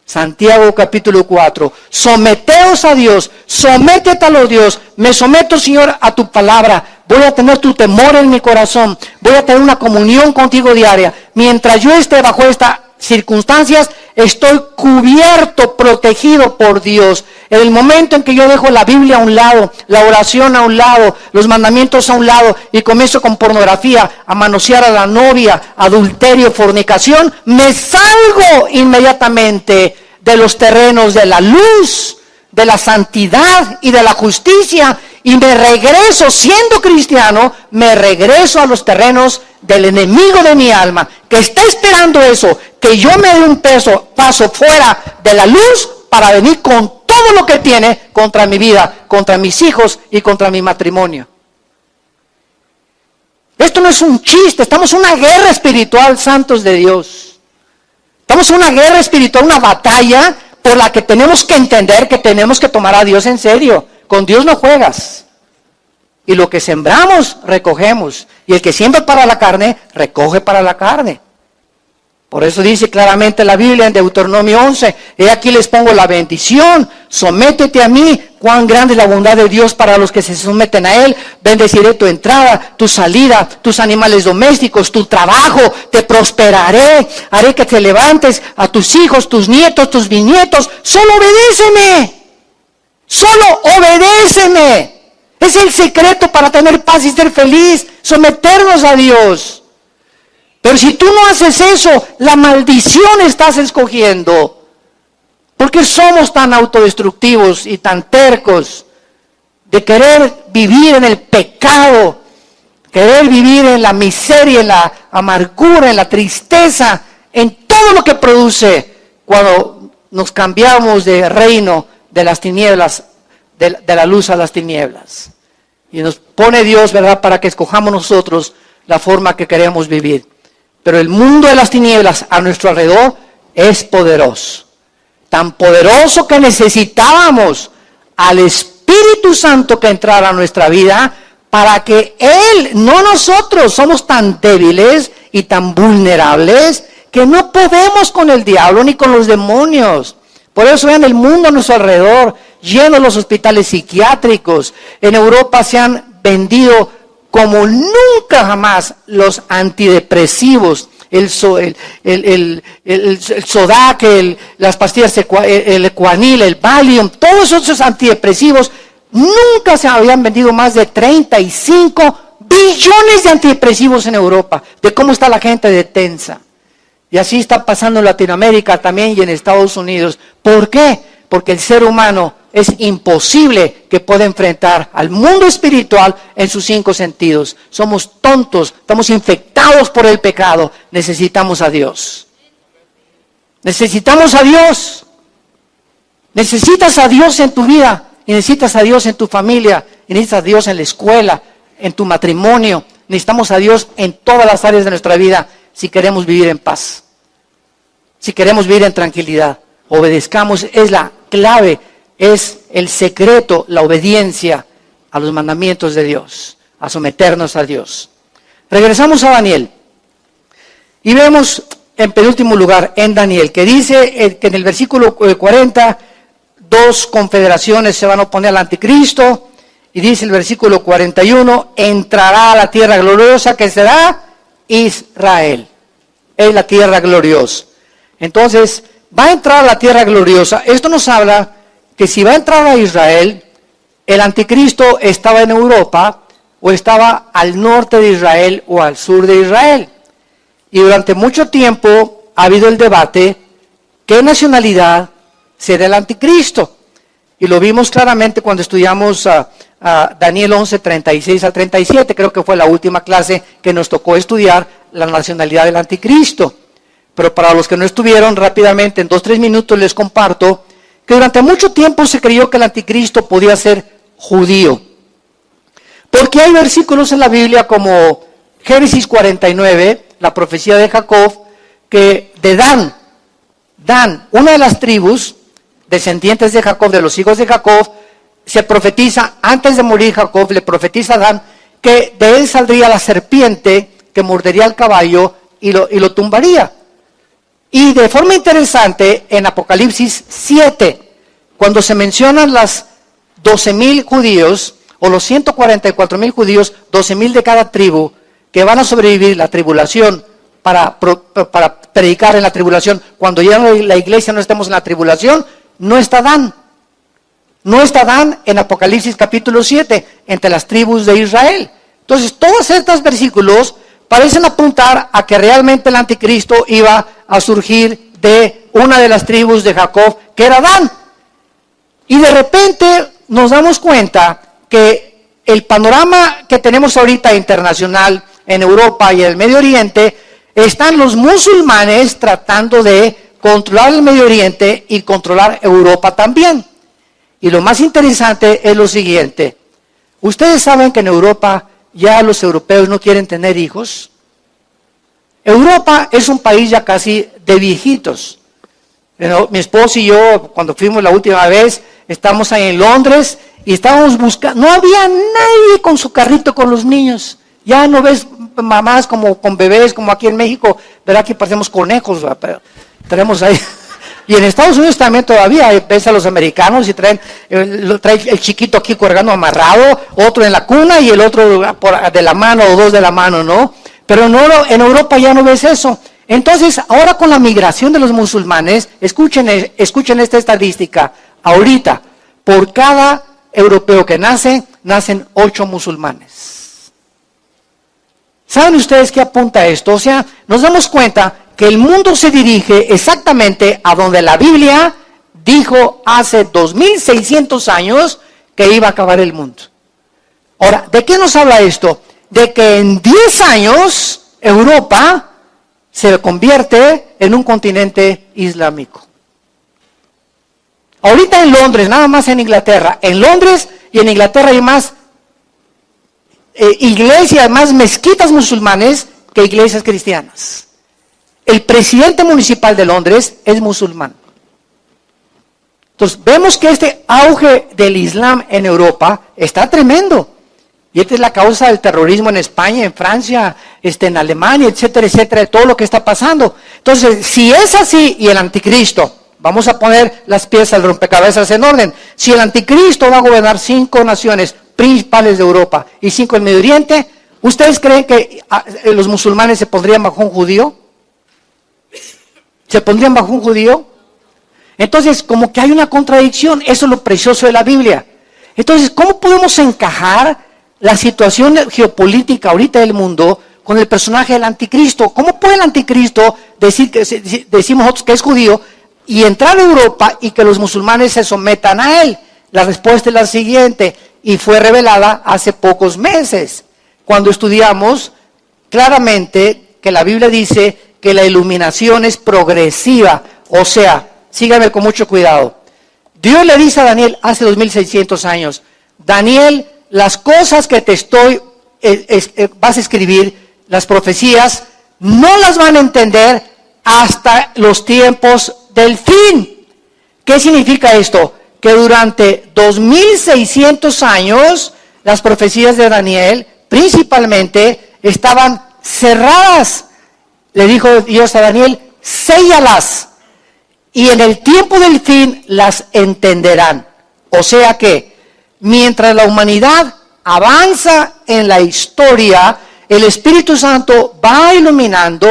Santiago capítulo 4, someteos a Dios, sométete a los Dios, me someto, Señor, a tu palabra, voy a tener tu temor en mi corazón, voy a tener una comunión contigo diaria. Mientras yo esté bajo estas circunstancias, estoy cubierto, protegido por Dios. En el momento en que yo dejo la Biblia a un lado, la oración a un lado, los mandamientos a un lado y comienzo con pornografía, a manosear a la novia, adulterio, fornicación, me salgo inmediatamente de los terrenos de la luz, de la santidad y de la justicia y me regreso, siendo cristiano, me regreso a los terrenos del enemigo de mi alma, que está esperando eso, que yo me dé un paso fuera de la luz para venir con todo lo que tiene contra mi vida, contra mis hijos y contra mi matrimonio. Esto no es un chiste, estamos en una guerra espiritual, santos de Dios. Estamos en una guerra espiritual, una batalla por la que tenemos que entender que tenemos que tomar a Dios en serio. Con Dios no juegas. Y lo que sembramos, recogemos. Y el que siembra para la carne, recoge para la carne. Por eso dice claramente la Biblia en Deuteronomio 11, he aquí les pongo la bendición, sométete a mí, cuán grande es la bondad de Dios para los que se someten a Él, bendeciré tu entrada, tu salida, tus animales domésticos, tu trabajo, te prosperaré, haré que te levantes a tus hijos, tus nietos, tus bisnietos, solo obedéceme, es el secreto para tener paz y ser feliz, someternos a Dios. Pero si tú no haces eso, la maldición estás escogiendo. ¿Por qué somos tan autodestructivos y tan tercos de querer vivir en el pecado, querer vivir en la miseria, en la amargura, en la tristeza, en todo lo que produce cuando nos cambiamos de reino de las tinieblas, de la luz a las tinieblas? Y nos pone Dios, ¿verdad?, para que escojamos nosotros la forma que queremos vivir. Pero el mundo de las tinieblas a nuestro alrededor es poderoso. Tan poderoso que necesitábamos al Espíritu Santo que entrara a nuestra vida para que Él, no nosotros, somos tan débiles y tan vulnerables que no podemos con el diablo ni con los demonios. Por eso vean el mundo a nuestro alrededor, lleno de los hospitales psiquiátricos. En Europa se han vendido como nunca jamás los antidepresivos, el Sodac, las pastillas, el Equanil, el Valium, todos esos antidepresivos, nunca se habían vendido más de 35 billones de antidepresivos en Europa, de cómo está la gente de tensa. Y así está pasando en Latinoamérica también y en Estados Unidos. ¿Por qué? Porque el ser humano es imposible que pueda enfrentar al mundo espiritual en sus 5 sentidos. Somos tontos, estamos infectados por el pecado. Necesitamos a Dios. Necesitamos a Dios. Necesitas a Dios en tu vida, y necesitas a Dios en tu familia, y necesitas a Dios en la escuela, en tu matrimonio. Necesitamos a Dios en todas las áreas de nuestra vida si queremos vivir en paz, si queremos vivir en tranquilidad. Obedezcamos, es la clave. Es el secreto, la obediencia a los mandamientos de Dios, a someternos a Dios. Regresamos a Daniel y vemos en penúltimo lugar en Daniel, que dice que en el versículo 40, 2 confederaciones se van a oponer al anticristo, y dice el versículo 41, entrará a la tierra gloriosa que será Israel. Es la tierra gloriosa. Entonces, va a entrar a la tierra gloriosa. Esto nos habla que si va a entrar a Israel, el anticristo estaba en Europa o estaba al norte de Israel o al sur de Israel. Y durante mucho tiempo ha habido el debate, ¿qué nacionalidad será el anticristo? Y lo vimos claramente cuando estudiamos a Daniel 11, 36 al 37. Creo que fue la última clase que nos tocó estudiar la nacionalidad del anticristo. Pero para los que no estuvieron, rápidamente, en 2-3 minutos les comparto que durante mucho tiempo se creyó que el anticristo podía ser judío. Porque hay versículos en la Biblia como Génesis 49, la profecía de Jacob, que de Dan, una de las tribus descendientes de Jacob, de los hijos de Jacob, se profetiza, antes de morir Jacob, le profetiza a Dan que de él saldría la serpiente que mordería al caballo y lo tumbaría. Y de forma interesante, en Apocalipsis 7, cuando se mencionan las 12,000 judíos, o los 144,000 judíos, 12,000 de cada tribu, que van a sobrevivir la tribulación para predicar en la tribulación, cuando ya la iglesia no estemos en la tribulación, no está Dan. No está Dan en Apocalipsis capítulo 7, entre las tribus de Israel. Entonces, todos estos versículos parecen apuntar a que realmente el anticristo iba a surgir de una de las tribus de Jacob, que era Dan. Y de repente nos damos cuenta que el panorama que tenemos ahorita internacional en Europa y en el Medio Oriente, están los musulmanes tratando de controlar el Medio Oriente y controlar Europa también. Y lo más interesante es lo siguiente. Ustedes saben que en Europa ya los europeos no quieren tener hijos. Europa es un país ya casi de viejitos. Mi esposo y yo, cuando fuimos la última vez, estamos ahí en Londres y estábamos buscando, no había nadie con su carrito con los niños. Ya no ves mamás como con bebés, como aquí en México, ¿verdad? Que parecemos conejos, pero tenemos ahí. Y en Estados Unidos también todavía ves a los americanos y trae el chiquito aquí colgando amarrado, otro en la cuna y el otro de la mano o dos de la mano, ¿no? Pero en Europa ya no ves eso. Entonces, ahora con la migración de los musulmanes, escuchen esta estadística. Ahorita, por cada europeo que nace, nacen 8 musulmanes. ¿Saben ustedes qué apunta esto? O sea, nos damos cuenta que el mundo se dirige exactamente a donde la Biblia dijo hace 2600 años que iba a acabar el mundo. Ahora, ¿de qué nos habla esto? De que en 10 años Europa se convierte en un continente islámico. Ahorita en Londres, nada más en Inglaterra. En Londres y en Inglaterra hay más iglesias, más mezquitas musulmanes que iglesias cristianas. El presidente municipal de Londres es musulmán. Entonces, vemos que este auge del Islam en Europa está tremendo. Y esta es la causa del terrorismo en España, en Francia, en Alemania, etcétera, etcétera, de todo lo que está pasando. Entonces, si es así y el anticristo, vamos a poner las piezas del rompecabezas en orden. Si el anticristo va a gobernar 5 naciones principales de Europa y 5 en Medio Oriente, ¿ustedes creen que los musulmanes se pondrían bajo un judío? ¿Se pondrían bajo un judío? Entonces, como que hay una contradicción. Eso es lo precioso de la Biblia. Entonces, ¿cómo podemos encajar la situación geopolítica ahorita del mundo con el personaje del anticristo? ¿Cómo puede el anticristo decir que decimos nosotros que es judío y entrar a Europa y que los musulmanes se sometan a él? La respuesta es la siguiente, y fue revelada hace pocos meses, cuando estudiamos claramente que la Biblia dice que la iluminación es progresiva. O sea, síganme con mucho cuidado. Dios le dice a Daniel hace 2600 años, Daniel, las cosas que te vas a escribir, las profecías, no las van a entender hasta los tiempos del fin. ¿Qué significa esto? Que durante 2600 años, las profecías de Daniel, principalmente, estaban cerradas. Le dijo Dios a Daniel, séllalas, y en el tiempo del fin las entenderán. O sea que, mientras la humanidad avanza en la historia, el Espíritu Santo va iluminando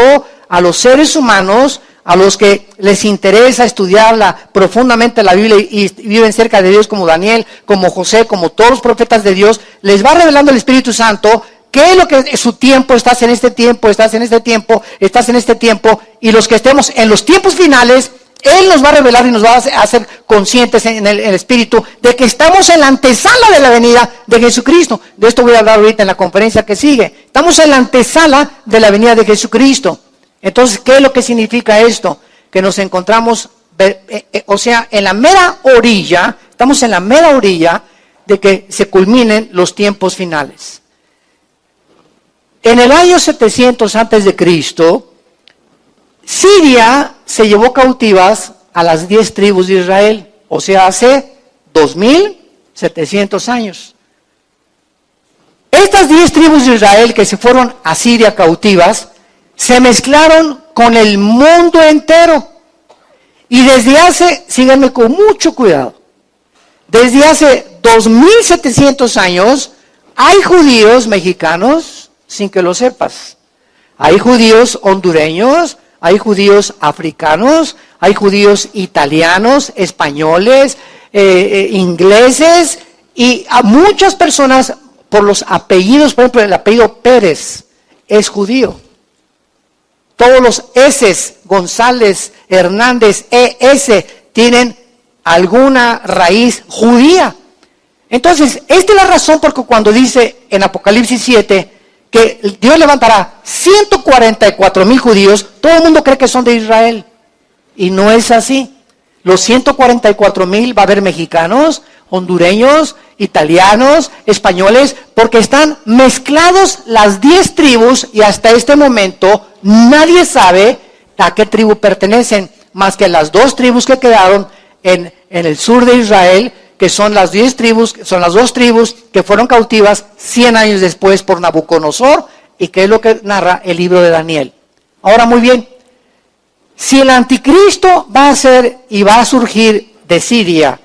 a los seres humanos, a los que les interesa estudiarla profundamente la Biblia y viven cerca de Dios, como Daniel, como José, como todos los profetas de Dios, les va revelando el Espíritu Santo qué es lo que es su tiempo, estás en este tiempo, estás en este tiempo, estás en este tiempo, y los que estemos en los tiempos finales, Él nos va a revelar y nos va a hacer conscientes en el Espíritu de que estamos en la antesala de la venida de Jesucristo. De esto voy a hablar ahorita en la conferencia que sigue. Estamos en la antesala de la venida de Jesucristo. Entonces, ¿qué es lo que significa esto? Que nos encontramos, o sea, en la mera orilla, estamos en la mera orilla de que se culminen los tiempos finales. En el año 700 antes de Cristo, Siria se llevó cautivas a las 10 tribus de Israel, o sea, hace 2700 años. Estas 10 tribus de Israel que se fueron a Siria cautivas, se mezclaron con el mundo entero. Y desde hace, síganme con mucho cuidado, desde hace 2700 años, hay judíos mexicanos, sin que lo sepas. Hay judíos hondureños, hay judíos africanos, hay judíos italianos, españoles, ingleses, y a muchas personas por los apellidos, por ejemplo, el apellido Pérez es judío. Todos los S, González, Hernández, ES, tienen alguna raíz judía. Entonces, esta es la razón porque cuando dice en Apocalipsis 7 que Dios levantará 144,000 judíos, todo el mundo cree que son de Israel. Y no es así. Los 144,000 va a haber mexicanos, hondureños, italianos, españoles, porque están mezclados las 10 tribus y hasta este momento nadie sabe a qué tribu pertenecen, más que las 2 tribus que quedaron en el sur de Israel, que son las 10 tribus, son las 2 tribus que fueron cautivas 100 años después por Nabucodonosor, y que es lo que narra el libro de Daniel. Ahora, muy bien, si el anticristo va a ser y va a surgir de Siria,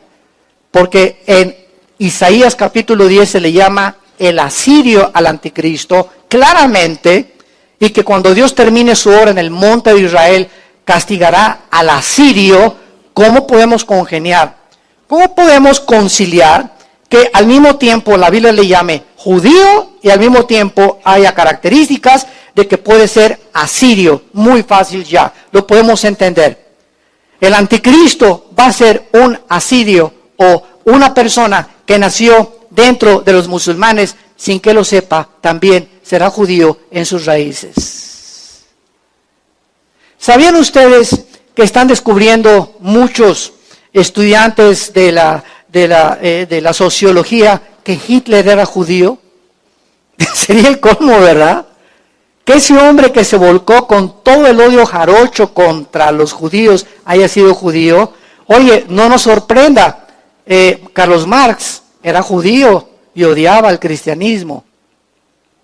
porque en Isaías capítulo 10 se le llama el asirio al anticristo, claramente, y que cuando Dios termine su obra en el monte de Israel, castigará al asirio, ¿cómo podemos congeniar? ¿Cómo podemos conciliar que al mismo tiempo la Biblia le llame judío y al mismo tiempo haya características de que puede ser asirio? Muy fácil ya, lo podemos entender. El anticristo va a ser un asirio o una persona que nació dentro de los musulmanes sin que lo sepa, también será judío en sus raíces. ¿Sabían ustedes que están descubriendo muchos estudiantes de la sociología que Hitler era judío? Sería el colmo, ¿verdad? Que ese hombre que se volcó con todo el odio jarocho contra los judíos haya sido judío. Oye, no nos sorprenda, Carlos Marx era judío y odiaba el cristianismo.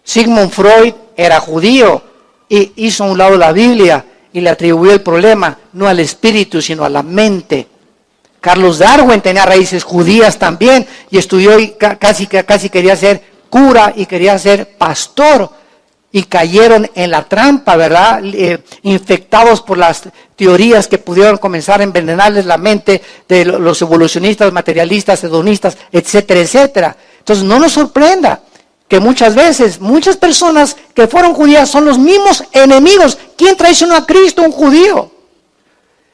Sigmund Freud era judío y hizo a un lado la Biblia y le atribuyó el problema no al espíritu sino a la mente. Carlos Darwin tenía raíces judías también y estudió y casi quería ser cura y quería ser pastor, y cayeron en la trampa, ¿verdad? Infectados por las teorías que pudieron comenzar a envenenarles la mente de los evolucionistas, materialistas, hedonistas, etcétera, etcétera. Entonces no nos sorprenda que muchas veces, muchas personas que fueron judías son los mismos enemigos. ¿Quién traicionó a Cristo? Un judío.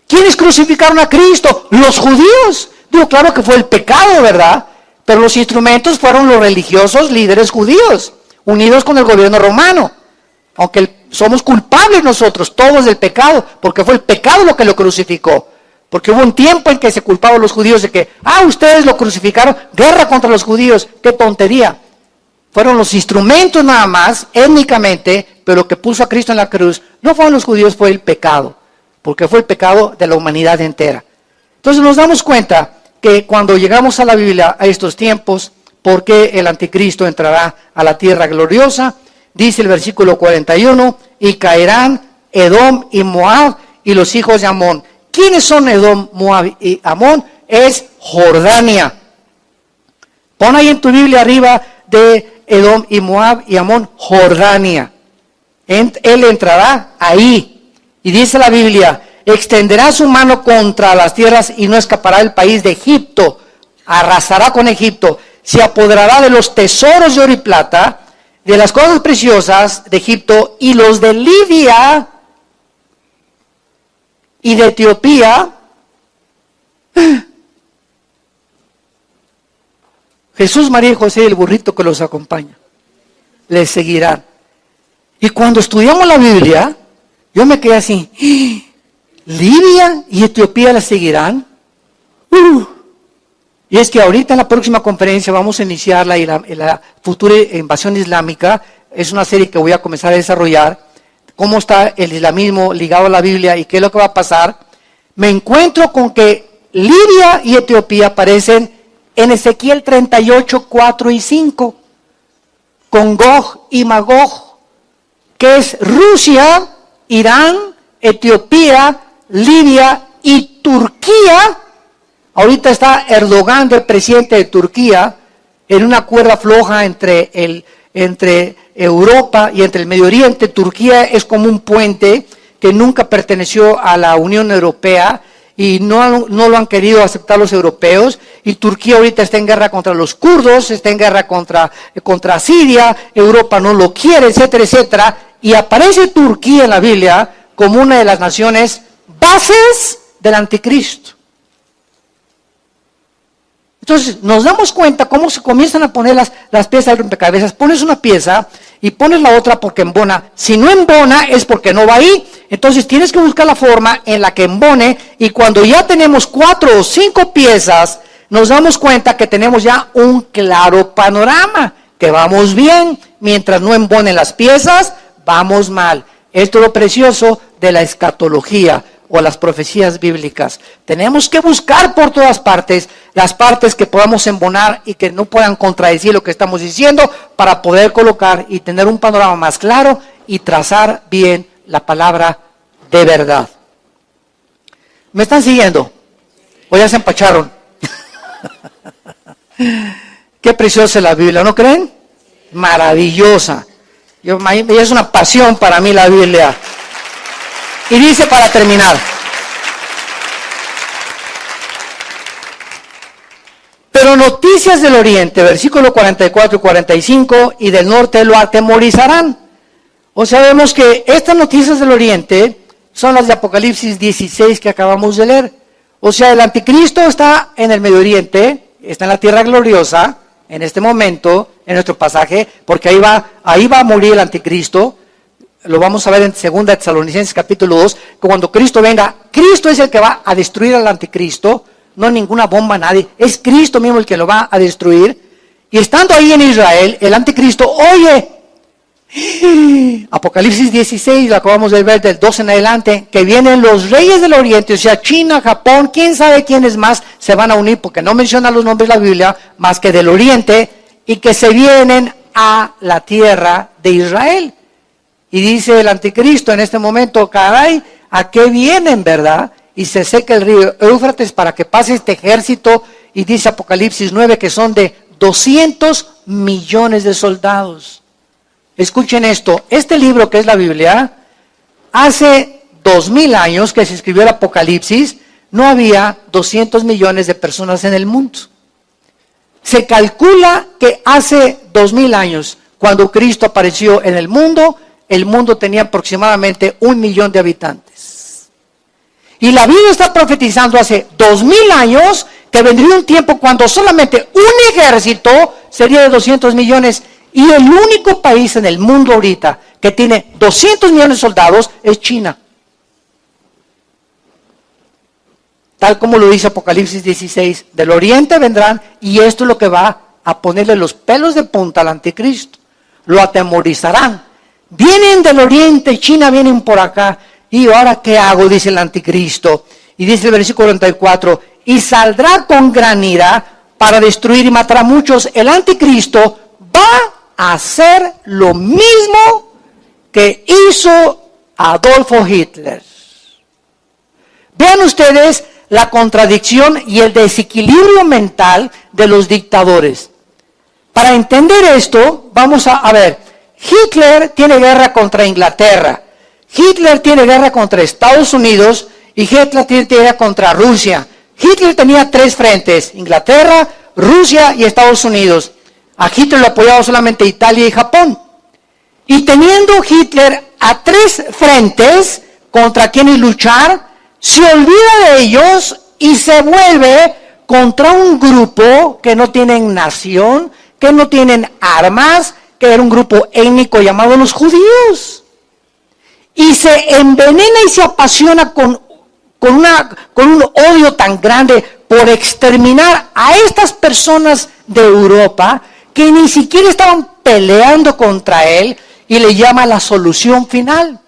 ¿Quiénes crucificaron a Cristo? Los judíos. Digo, claro que fue el pecado, ¿verdad? Pero los instrumentos fueron los religiosos líderes judíos, unidos con el gobierno romano. Aunque somos culpables nosotros, todos del pecado, porque fue el pecado lo que lo crucificó. Porque hubo un tiempo en que se culpaban los judíos de que, ustedes lo crucificaron, guerra contra los judíos, qué tontería. Fueron los instrumentos nada más, étnicamente, pero lo que puso a Cristo en la cruz, no fueron los judíos, fue el pecado. Porque fue el pecado de la humanidad entera. Entonces nos damos cuenta que cuando llegamos a la Biblia a estos tiempos, ¿por qué el anticristo entrará a la tierra gloriosa? Dice el versículo 41, y caerán Edom y Moab y los hijos de Amón. ¿Quiénes son Edom, Moab y Amón? Es Jordania. Pon ahí en tu Biblia arriba de Edom y Moab y Amón, Jordania. Él entrará ahí. Y dice la Biblia, extenderá su mano contra las tierras y no escapará el país de Egipto. Arrasará con Egipto. Se apoderará de los tesoros de oro y plata, de las cosas preciosas de Egipto y los de Libia y de Etiopía Jesús, María y José y el burrito que los acompaña les seguirán. Y cuando estudiamos la Biblia, yo me quedé así, ¿Libia y Etiopía les seguirán? Y es que ahorita en la próxima conferencia vamos a iniciarla y la futura invasión islámica es una serie que voy a comenzar a desarrollar. Cómo está el islamismo ligado a la Biblia y qué es lo que va a pasar. Me encuentro con que Libia y Etiopía aparecen en Ezequiel 38, 4 y 5, con Gog y Magog, que es Rusia, Irán, Etiopía, Libia y Turquía. Ahorita está Erdogan, el presidente de Turquía, en una cuerda floja entre Europa y entre el Medio Oriente. Turquía es como un puente que nunca perteneció a la Unión Europea y no lo han querido aceptar los europeos. Y Turquía ahorita está en guerra contra los kurdos, está en guerra contra Siria, Europa no lo quiere, etcétera, etcétera. Y aparece Turquía en la Biblia como una de las naciones bases del anticristo. Entonces nos damos cuenta cómo se comienzan a poner las piezas del rompecabezas. Pones una pieza y pones la otra porque embona. Si no embona es porque no va ahí. Entonces tienes que buscar la forma en la que embone. Y cuando ya tenemos 4 o 5 piezas, nos damos cuenta que tenemos ya un claro panorama. Que vamos bien. Mientras no embonen las piezas, vamos mal. Esto es lo precioso de la escatología o las profecías bíblicas. Tenemos que buscar por todas partes las partes que podamos embonar y que no puedan contradecir lo que estamos diciendo para poder colocar y tener un panorama más claro y trazar bien la palabra de verdad. ¿Me están siguiendo? ¿O ya se empacharon? Qué preciosa es la Biblia, ¿no creen? Maravillosa. Es una pasión para mí la Biblia. Y dice para terminar: pero noticias del oriente, versículo 44 y 45, y del norte lo atemorizarán. O sea, vemos que estas noticias del oriente son las de Apocalipsis 16 que acabamos de leer. O sea, el anticristo está en el Medio Oriente, está en la tierra gloriosa, en este momento, en nuestro pasaje, porque ahí va a morir el anticristo. Lo vamos a ver en 2 Tesalonicenses capítulo 2, que cuando Cristo venga, Cristo es el que va a destruir al anticristo, no ninguna bomba, nadie, es Cristo mismo el que lo va a destruir. Y estando ahí en Israel, el anticristo oye, Apocalipsis 16, lo acabamos de ver del 12 en adelante, que vienen los reyes del oriente, o sea, China, Japón, quién sabe quiénes más se van a unir, porque no menciona los nombres de la Biblia, más que del oriente, y que se vienen a la tierra de Israel. Y dice el anticristo en este momento, caray, ¿a qué vienen, verdad? Y se seca el río Éufrates para que pase este ejército. Y dice Apocalipsis 9 que son de 200 millones de soldados. Escuchen esto, este libro que es la Biblia, hace 2000 años que se escribió el Apocalipsis, no había 200 millones de personas en el mundo. Se calcula que hace 2000 años, cuando Cristo apareció en el mundo tenía aproximadamente 1 millón de habitantes. Y la Biblia está profetizando hace 2000 años que vendría un tiempo cuando solamente un ejército sería de 200 millones. Y el único país en el mundo ahorita que tiene 200 millones de soldados es China. Tal como lo dice Apocalipsis 16, del oriente vendrán y esto es lo que va a ponerle los pelos de punta al anticristo. Lo atemorizarán. Vienen del oriente, China vienen por acá. ¿Y ahora qué hago? Dice el anticristo. Y dice el versículo 44, y saldrá con gran ira para destruir y matar a muchos. El anticristo va a hacer lo mismo que hizo Adolfo Hitler. Vean ustedes la contradicción y el desequilibrio mental de los dictadores. Para entender esto, vamos a ver. Hitler tiene guerra contra Inglaterra, Hitler tiene guerra contra Estados Unidos y Hitler tiene guerra contra Rusia. Hitler tenía 3 frentes, Inglaterra, Rusia y Estados Unidos. A Hitler lo apoyaba solamente Italia y Japón. Y teniendo Hitler a 3 frentes contra quienes luchar, se olvida de ellos y se vuelve contra un grupo que no tienen nación, que no tienen armas, que era un grupo étnico llamado los judíos. Y se envenena y se apasiona con un odio tan grande por exterminar a estas personas de Europa que ni siquiera estaban peleando contra él, y le llama la solución final.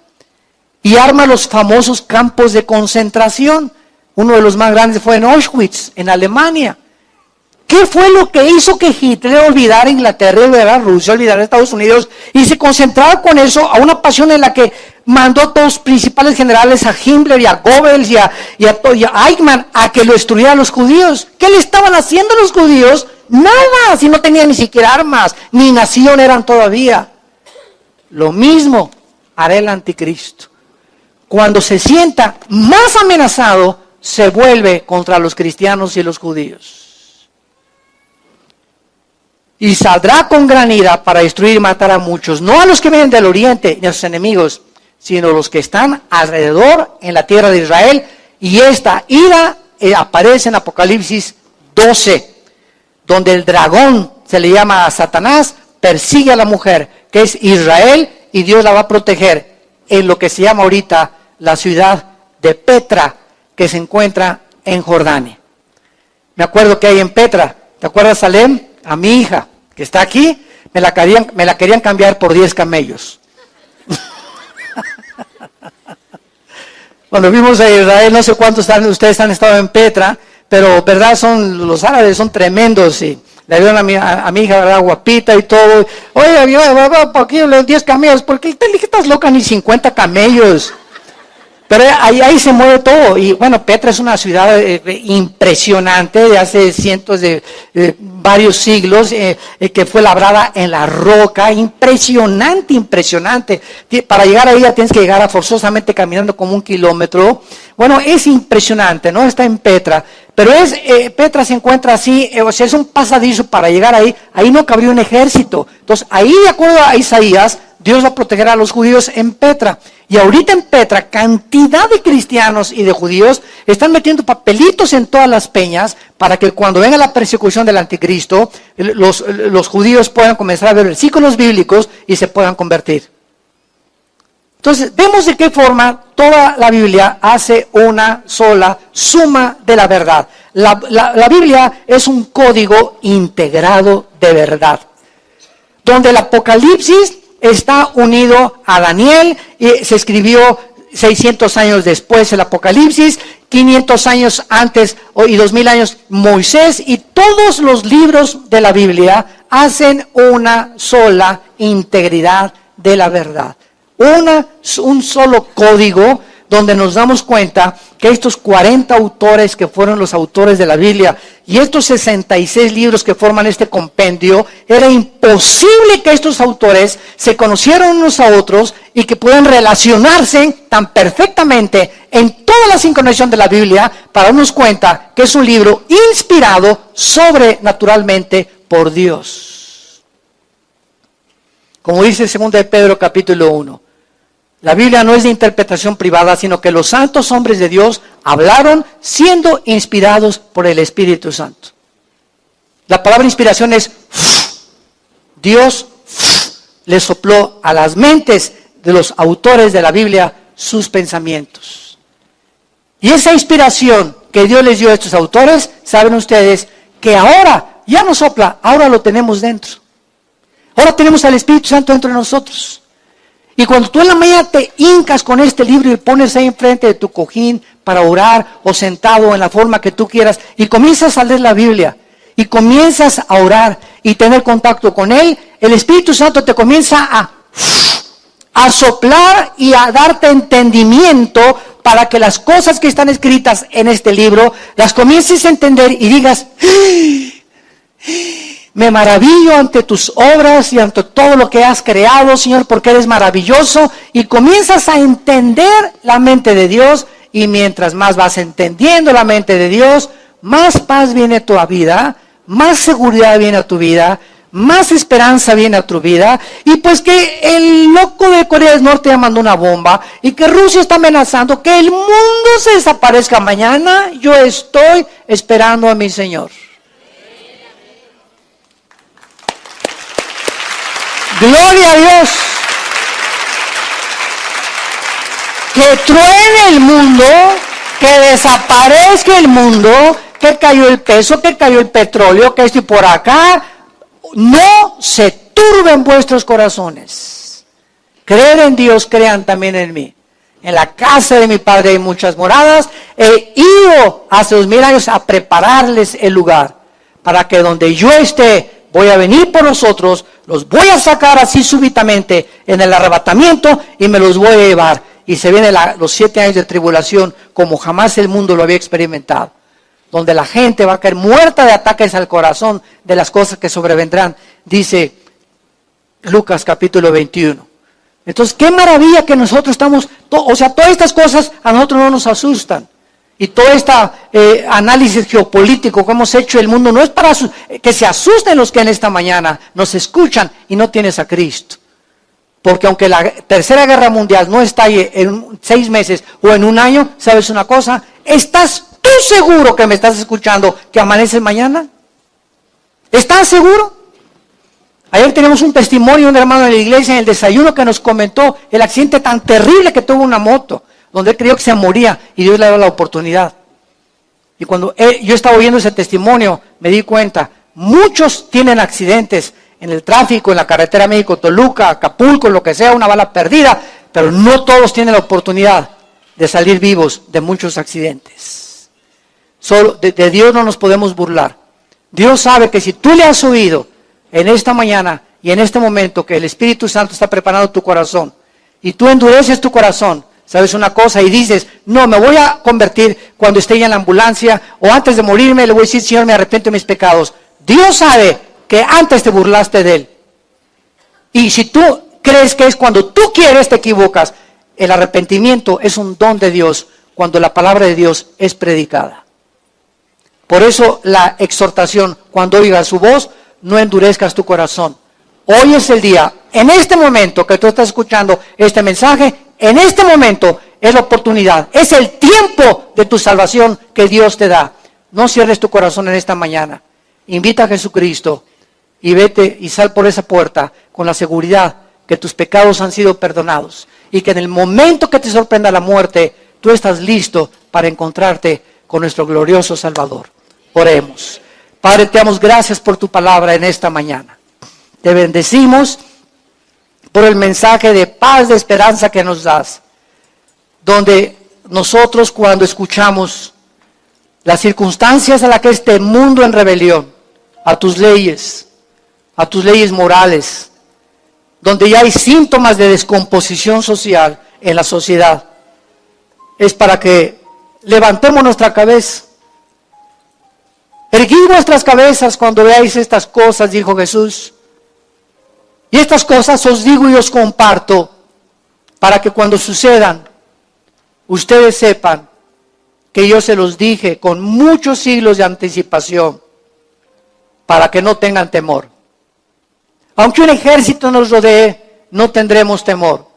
Y arma los famosos campos de concentración. Uno de los más grandes fue en Auschwitz, en Alemania. ¿Qué fue lo que hizo que Hitler olvidara Inglaterra, olvidara Rusia, olvidara Estados Unidos y se concentrara con eso a una pasión en la que mandó a todos los principales generales, a Himmler y a Goebbels y a Eichmann, a que lo destruyeran los judíos? ¿Qué le estaban haciendo los judíos? Nada, si no tenían ni siquiera armas, ni nación eran todavía. Lo mismo hará el anticristo. Cuando se sienta más amenazado, se vuelve contra los cristianos y los judíos. Y saldrá con gran ira para destruir y matar a muchos, no a los que vienen del oriente ni a sus enemigos, sino a los que están alrededor en la tierra de Israel. Y esta ira aparece en Apocalipsis 12, donde el dragón, se le llama a Satanás, persigue a la mujer, que es Israel, y Dios la va a proteger en lo que se llama ahorita la ciudad de Petra, que se encuentra en Jordania. Me acuerdo que hay en Petra, ¿te acuerdas, Salem? A mi hija, que está aquí, me la querían cambiar por 10 camellos. Cuando vimos a Israel, no sé cuántos ustedes han estado en Petra, pero verdad, los árabes son tremendos, y le dieron a mi hija, verdad, guapita y todo. Oye, ¿por qué 10 camellos? Porque usted le dije, estás loca, ni 50 camellos. Pero ahí se mueve todo. Y bueno, Petra es una ciudad impresionante de hace cientos de varios siglos, que fue labrada en la roca. Impresionante. Para llegar ahí ya tienes que llegar forzosamente caminando como 1 kilómetro. Bueno, es impresionante, ¿no? Está en Petra. Pero Petra se encuentra así, o sea, es un pasadizo para llegar ahí. Ahí no cabría un ejército. Entonces, ahí, de acuerdo a Isaías, Dios va a proteger a los judíos en Petra. Y ahorita en Petra, cantidad de cristianos y de judíos están metiendo papelitos en todas las peñas para que cuando venga la persecución del anticristo, los judíos puedan comenzar a ver versículos bíblicos y se puedan convertir. Entonces, vemos de qué forma toda la Biblia hace una sola suma de la verdad. La Biblia es un código integrado de verdad, donde el Apocalipsis está unido a Daniel, y se escribió 600 años después el Apocalipsis, 500 años antes y 2000 años Moisés, y todos los libros de la Biblia hacen una sola integridad de la verdad. Un solo código donde nos damos cuenta que estos 40 autores que fueron los autores de la Biblia y estos 66 libros que forman este compendio, era imposible que estos autores se conocieran unos a otros y que puedan relacionarse tan perfectamente en toda la sincronización de la Biblia para darnos cuenta que es un libro inspirado sobrenaturalmente por Dios. Como dice 2 de Pedro capítulo 1. La Biblia no es de interpretación privada, sino que los santos hombres de Dios hablaron siendo inspirados por el Espíritu Santo. La palabra inspiración es Dios le sopló a las mentes de los autores de la Biblia sus pensamientos. Y esa inspiración que Dios les dio a estos autores, saben ustedes que ahora ya no sopla, ahora lo tenemos dentro. Ahora tenemos al Espíritu Santo dentro de nosotros. Y cuando tú en la mañana te hincas con este libro y pones ahí enfrente de tu cojín para orar o sentado en la forma que tú quieras y comienzas a leer la Biblia y comienzas a orar y tener contacto con Él, el Espíritu Santo te comienza a soplar y a darte entendimiento para que las cosas que están escritas en este libro las comiences a entender y digas: me maravillo ante tus obras y ante todo lo que has creado, Señor, porque eres maravilloso. Y comienzas a entender la mente de Dios. Y mientras más vas entendiendo la mente de Dios, más paz viene a tu vida, más seguridad viene a tu vida, más esperanza viene a tu vida, y pues que el loco de Corea del Norte ya mandó una bomba, y que Rusia está amenazando que el mundo se desaparezca mañana, yo estoy esperando a mi Señor. Gloria a Dios. Que truene el mundo, que desaparezca el mundo, que cayó el peso, que cayó el petróleo, que estoy por acá. No se turben vuestros corazones. Creer en Dios, crean también en mí. En la casa de mi Padre hay muchas moradas. He ido hace 2000 años a prepararles el lugar, para que donde yo esté, voy a venir por nosotros, los voy a sacar así súbitamente en el arrebatamiento y me los voy a llevar. Y se vienen los 7 años de tribulación como jamás el mundo lo había experimentado, donde la gente va a caer muerta de ataques al corazón de las cosas que sobrevendrán, dice Lucas capítulo 21. Entonces, qué maravilla que nosotros estamos, todas estas cosas a nosotros no nos asustan. Y todo este análisis geopolítico que hemos hecho del mundo no es para que se asusten los que en esta mañana nos escuchan y no tienes a Cristo. Porque aunque la tercera guerra mundial no estalle en 6 meses o en 1 año, ¿sabes una cosa? ¿Estás tú seguro que me estás escuchando que amanece mañana? ¿Estás seguro? Ayer tenemos un testimonio de un hermano de la iglesia en el desayuno que nos comentó el accidente tan terrible que tuvo una moto, donde él creyó que se moría y Dios le dio la oportunidad. Y cuando yo estaba oyendo ese testimonio, me di cuenta, muchos tienen accidentes en el tráfico, en la carretera México-Toluca, Acapulco, lo que sea, una bala perdida, pero no todos tienen la oportunidad de salir vivos de muchos accidentes. Solo de Dios no nos podemos burlar. Dios sabe que si tú le has oído en esta mañana y en este momento que el Espíritu Santo está preparando tu corazón y tú endureces tu corazón, sabes una cosa y dices, no, me voy a convertir cuando esté ya en la ambulancia o antes de morirme le voy a decir, Señor, me arrepiento de mis pecados. Dios sabe que antes te burlaste de Él. Y si tú crees que es cuando tú quieres, te equivocas. El arrepentimiento es un don de Dios cuando la palabra de Dios es predicada. Por eso la exhortación, cuando oigas su voz, no endurezcas tu corazón. Hoy es el día, en este momento que tú estás escuchando este mensaje, en este momento es la oportunidad, es el tiempo de tu salvación que Dios te da. No cierres tu corazón en esta mañana. Invita a Jesucristo y vete y sal por esa puerta con la seguridad que tus pecados han sido perdonados y que en el momento que te sorprenda la muerte, tú estás listo para encontrarte con nuestro glorioso Salvador. Oremos. Padre, te damos gracias por tu palabra en esta mañana. Te bendecimos por el mensaje de paz, de esperanza que nos das, donde nosotros cuando escuchamos las circunstancias a las que este mundo en rebelión, a tus leyes morales, donde ya hay síntomas de descomposición social en la sociedad, es para que levantemos nuestra cabeza. Erguid vuestras cabezas cuando veáis estas cosas, dijo Jesús. Y estas cosas os digo y os comparto, para que cuando sucedan, ustedes sepan que yo se los dije con muchos siglos de anticipación, para que no tengan temor. Aunque un ejército nos rodee, no tendremos temor,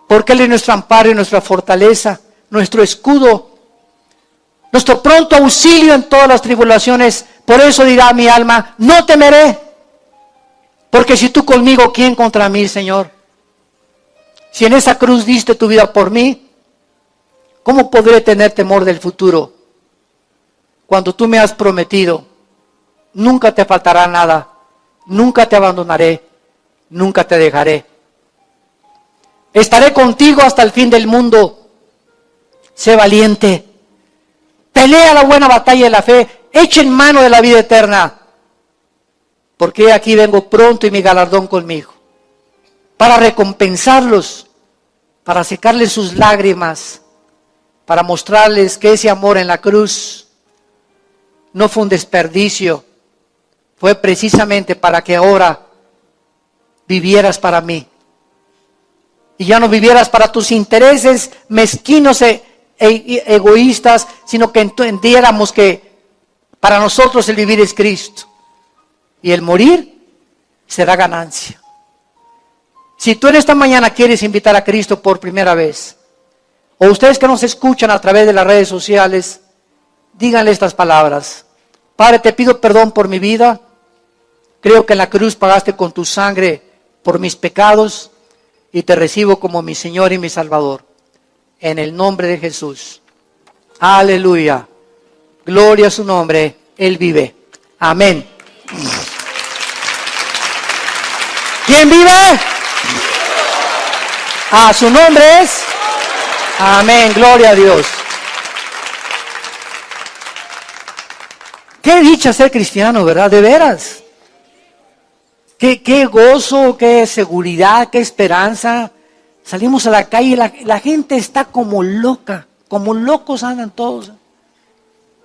porque Él es nuestro amparo y nuestra fortaleza, nuestro escudo, nuestro pronto auxilio en todas las tribulaciones. Por eso dirá mi alma, no temeré, porque si tú conmigo, ¿quién contra mí, Señor? Si en esa cruz diste tu vida por mí, ¿cómo podré tener temor del futuro? Cuando tú me has prometido, nunca te faltará nada, nunca te abandonaré, nunca te dejaré. Estaré contigo hasta el fin del mundo. Sé valiente, pelea la buena batalla de la fe, echa en mano de la vida eterna, porque aquí vengo pronto y mi galardón conmigo, para recompensarlos, para secarles sus lágrimas, para mostrarles que ese amor en la cruz no fue un desperdicio, fue precisamente para que ahora vivieras para mí. Y ya no vivieras para tus intereses mezquinos e egoístas, sino que entendiéramos que para nosotros el vivir es Cristo. y el morir será ganancia. Si tú en esta mañana quieres invitar a Cristo por primera vez, o ustedes que nos escuchan a través de las redes sociales, díganle estas palabras: Padre, te pido perdón por mi vida. Creo que en la cruz pagaste con tu sangre por mis pecados y te recibo como mi Señor y mi Salvador. En el nombre de Jesús. Aleluya. Gloria a su nombre. Él vive. Amén. ¿Quién vive? A su nombre es. Amén. Gloria a Dios. Qué dicha ser cristiano, ¿verdad? De veras. Qué gozo, qué seguridad, qué esperanza. Salimos a la calle y la gente está como loca, como locos andan todos.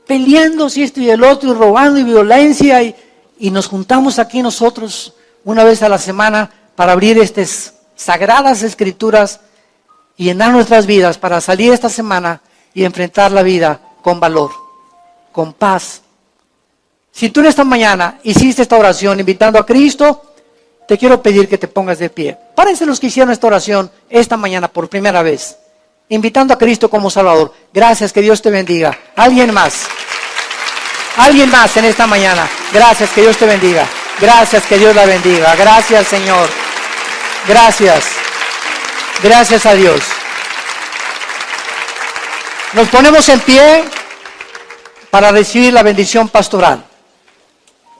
Peleando si esto y el otro, y robando y violencia. Y nos juntamos aquí nosotros una vez a la semana para abrir estas sagradas escrituras y llenar nuestras vidas para salir esta semana y enfrentar la vida con valor, con paz. Si tú en esta mañana hiciste esta oración invitando a Cristo, te quiero pedir que te pongas de pie. Párense los que hicieron esta oración esta mañana por primera vez, invitando a Cristo como Salvador. Gracias, que Dios te bendiga. ¿Alguien más? ¿Alguien más en esta mañana? Gracias, que Dios te bendiga. Gracias, que Dios la bendiga. Gracias, Señor. Gracias. Gracias a Dios. Nos ponemos en pie para recibir la bendición pastoral.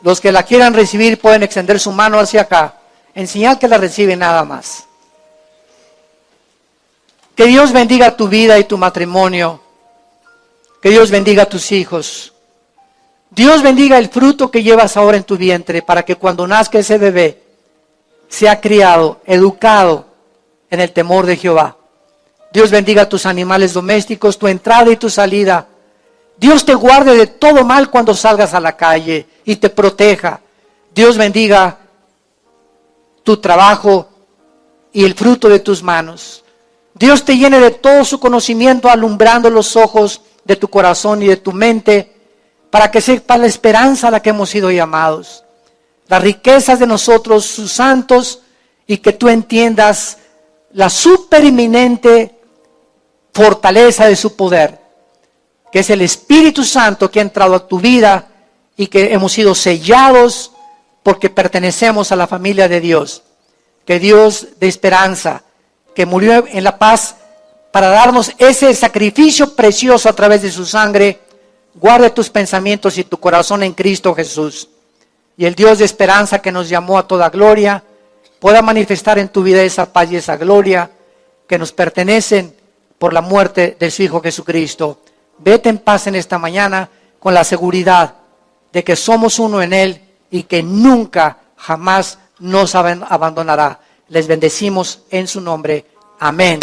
Los que la quieran recibir pueden extender su mano hacia acá, en señal que la reciben nada más. Que Dios bendiga tu vida y tu matrimonio. Que Dios bendiga a tus hijos. Dios bendiga el fruto que llevas ahora en tu vientre, para que cuando nazca ese bebé sea criado, educado en el temor de Jehová. Dios bendiga a tus animales domésticos, tu entrada y tu salida. Dios te guarde de todo mal cuando salgas a la calle y te proteja. Dios bendiga tu trabajo y el fruto de tus manos. Dios te llene de todo su conocimiento, alumbrando los ojos de tu corazón y de tu mente, para que sepa la esperanza a la que hemos sido llamados, las riquezas de nosotros, sus santos, y que tú entiendas la supereminente fortaleza de su poder, que es el Espíritu Santo que ha entrado a tu vida y que hemos sido sellados porque pertenecemos a la familia de Dios. Que Dios de esperanza, que murió en la paz para darnos ese sacrificio precioso a través de su sangre, guarde tus pensamientos y tu corazón en Cristo Jesús. Y el Dios de esperanza que nos llamó a toda gloria, pueda manifestar en tu vida esa paz y esa gloria que nos pertenecen por la muerte de su Hijo Jesucristo. Vete en paz en esta mañana con la seguridad de que somos uno en Él y que nunca, jamás nos abandonará. Les bendecimos en su nombre. Amén.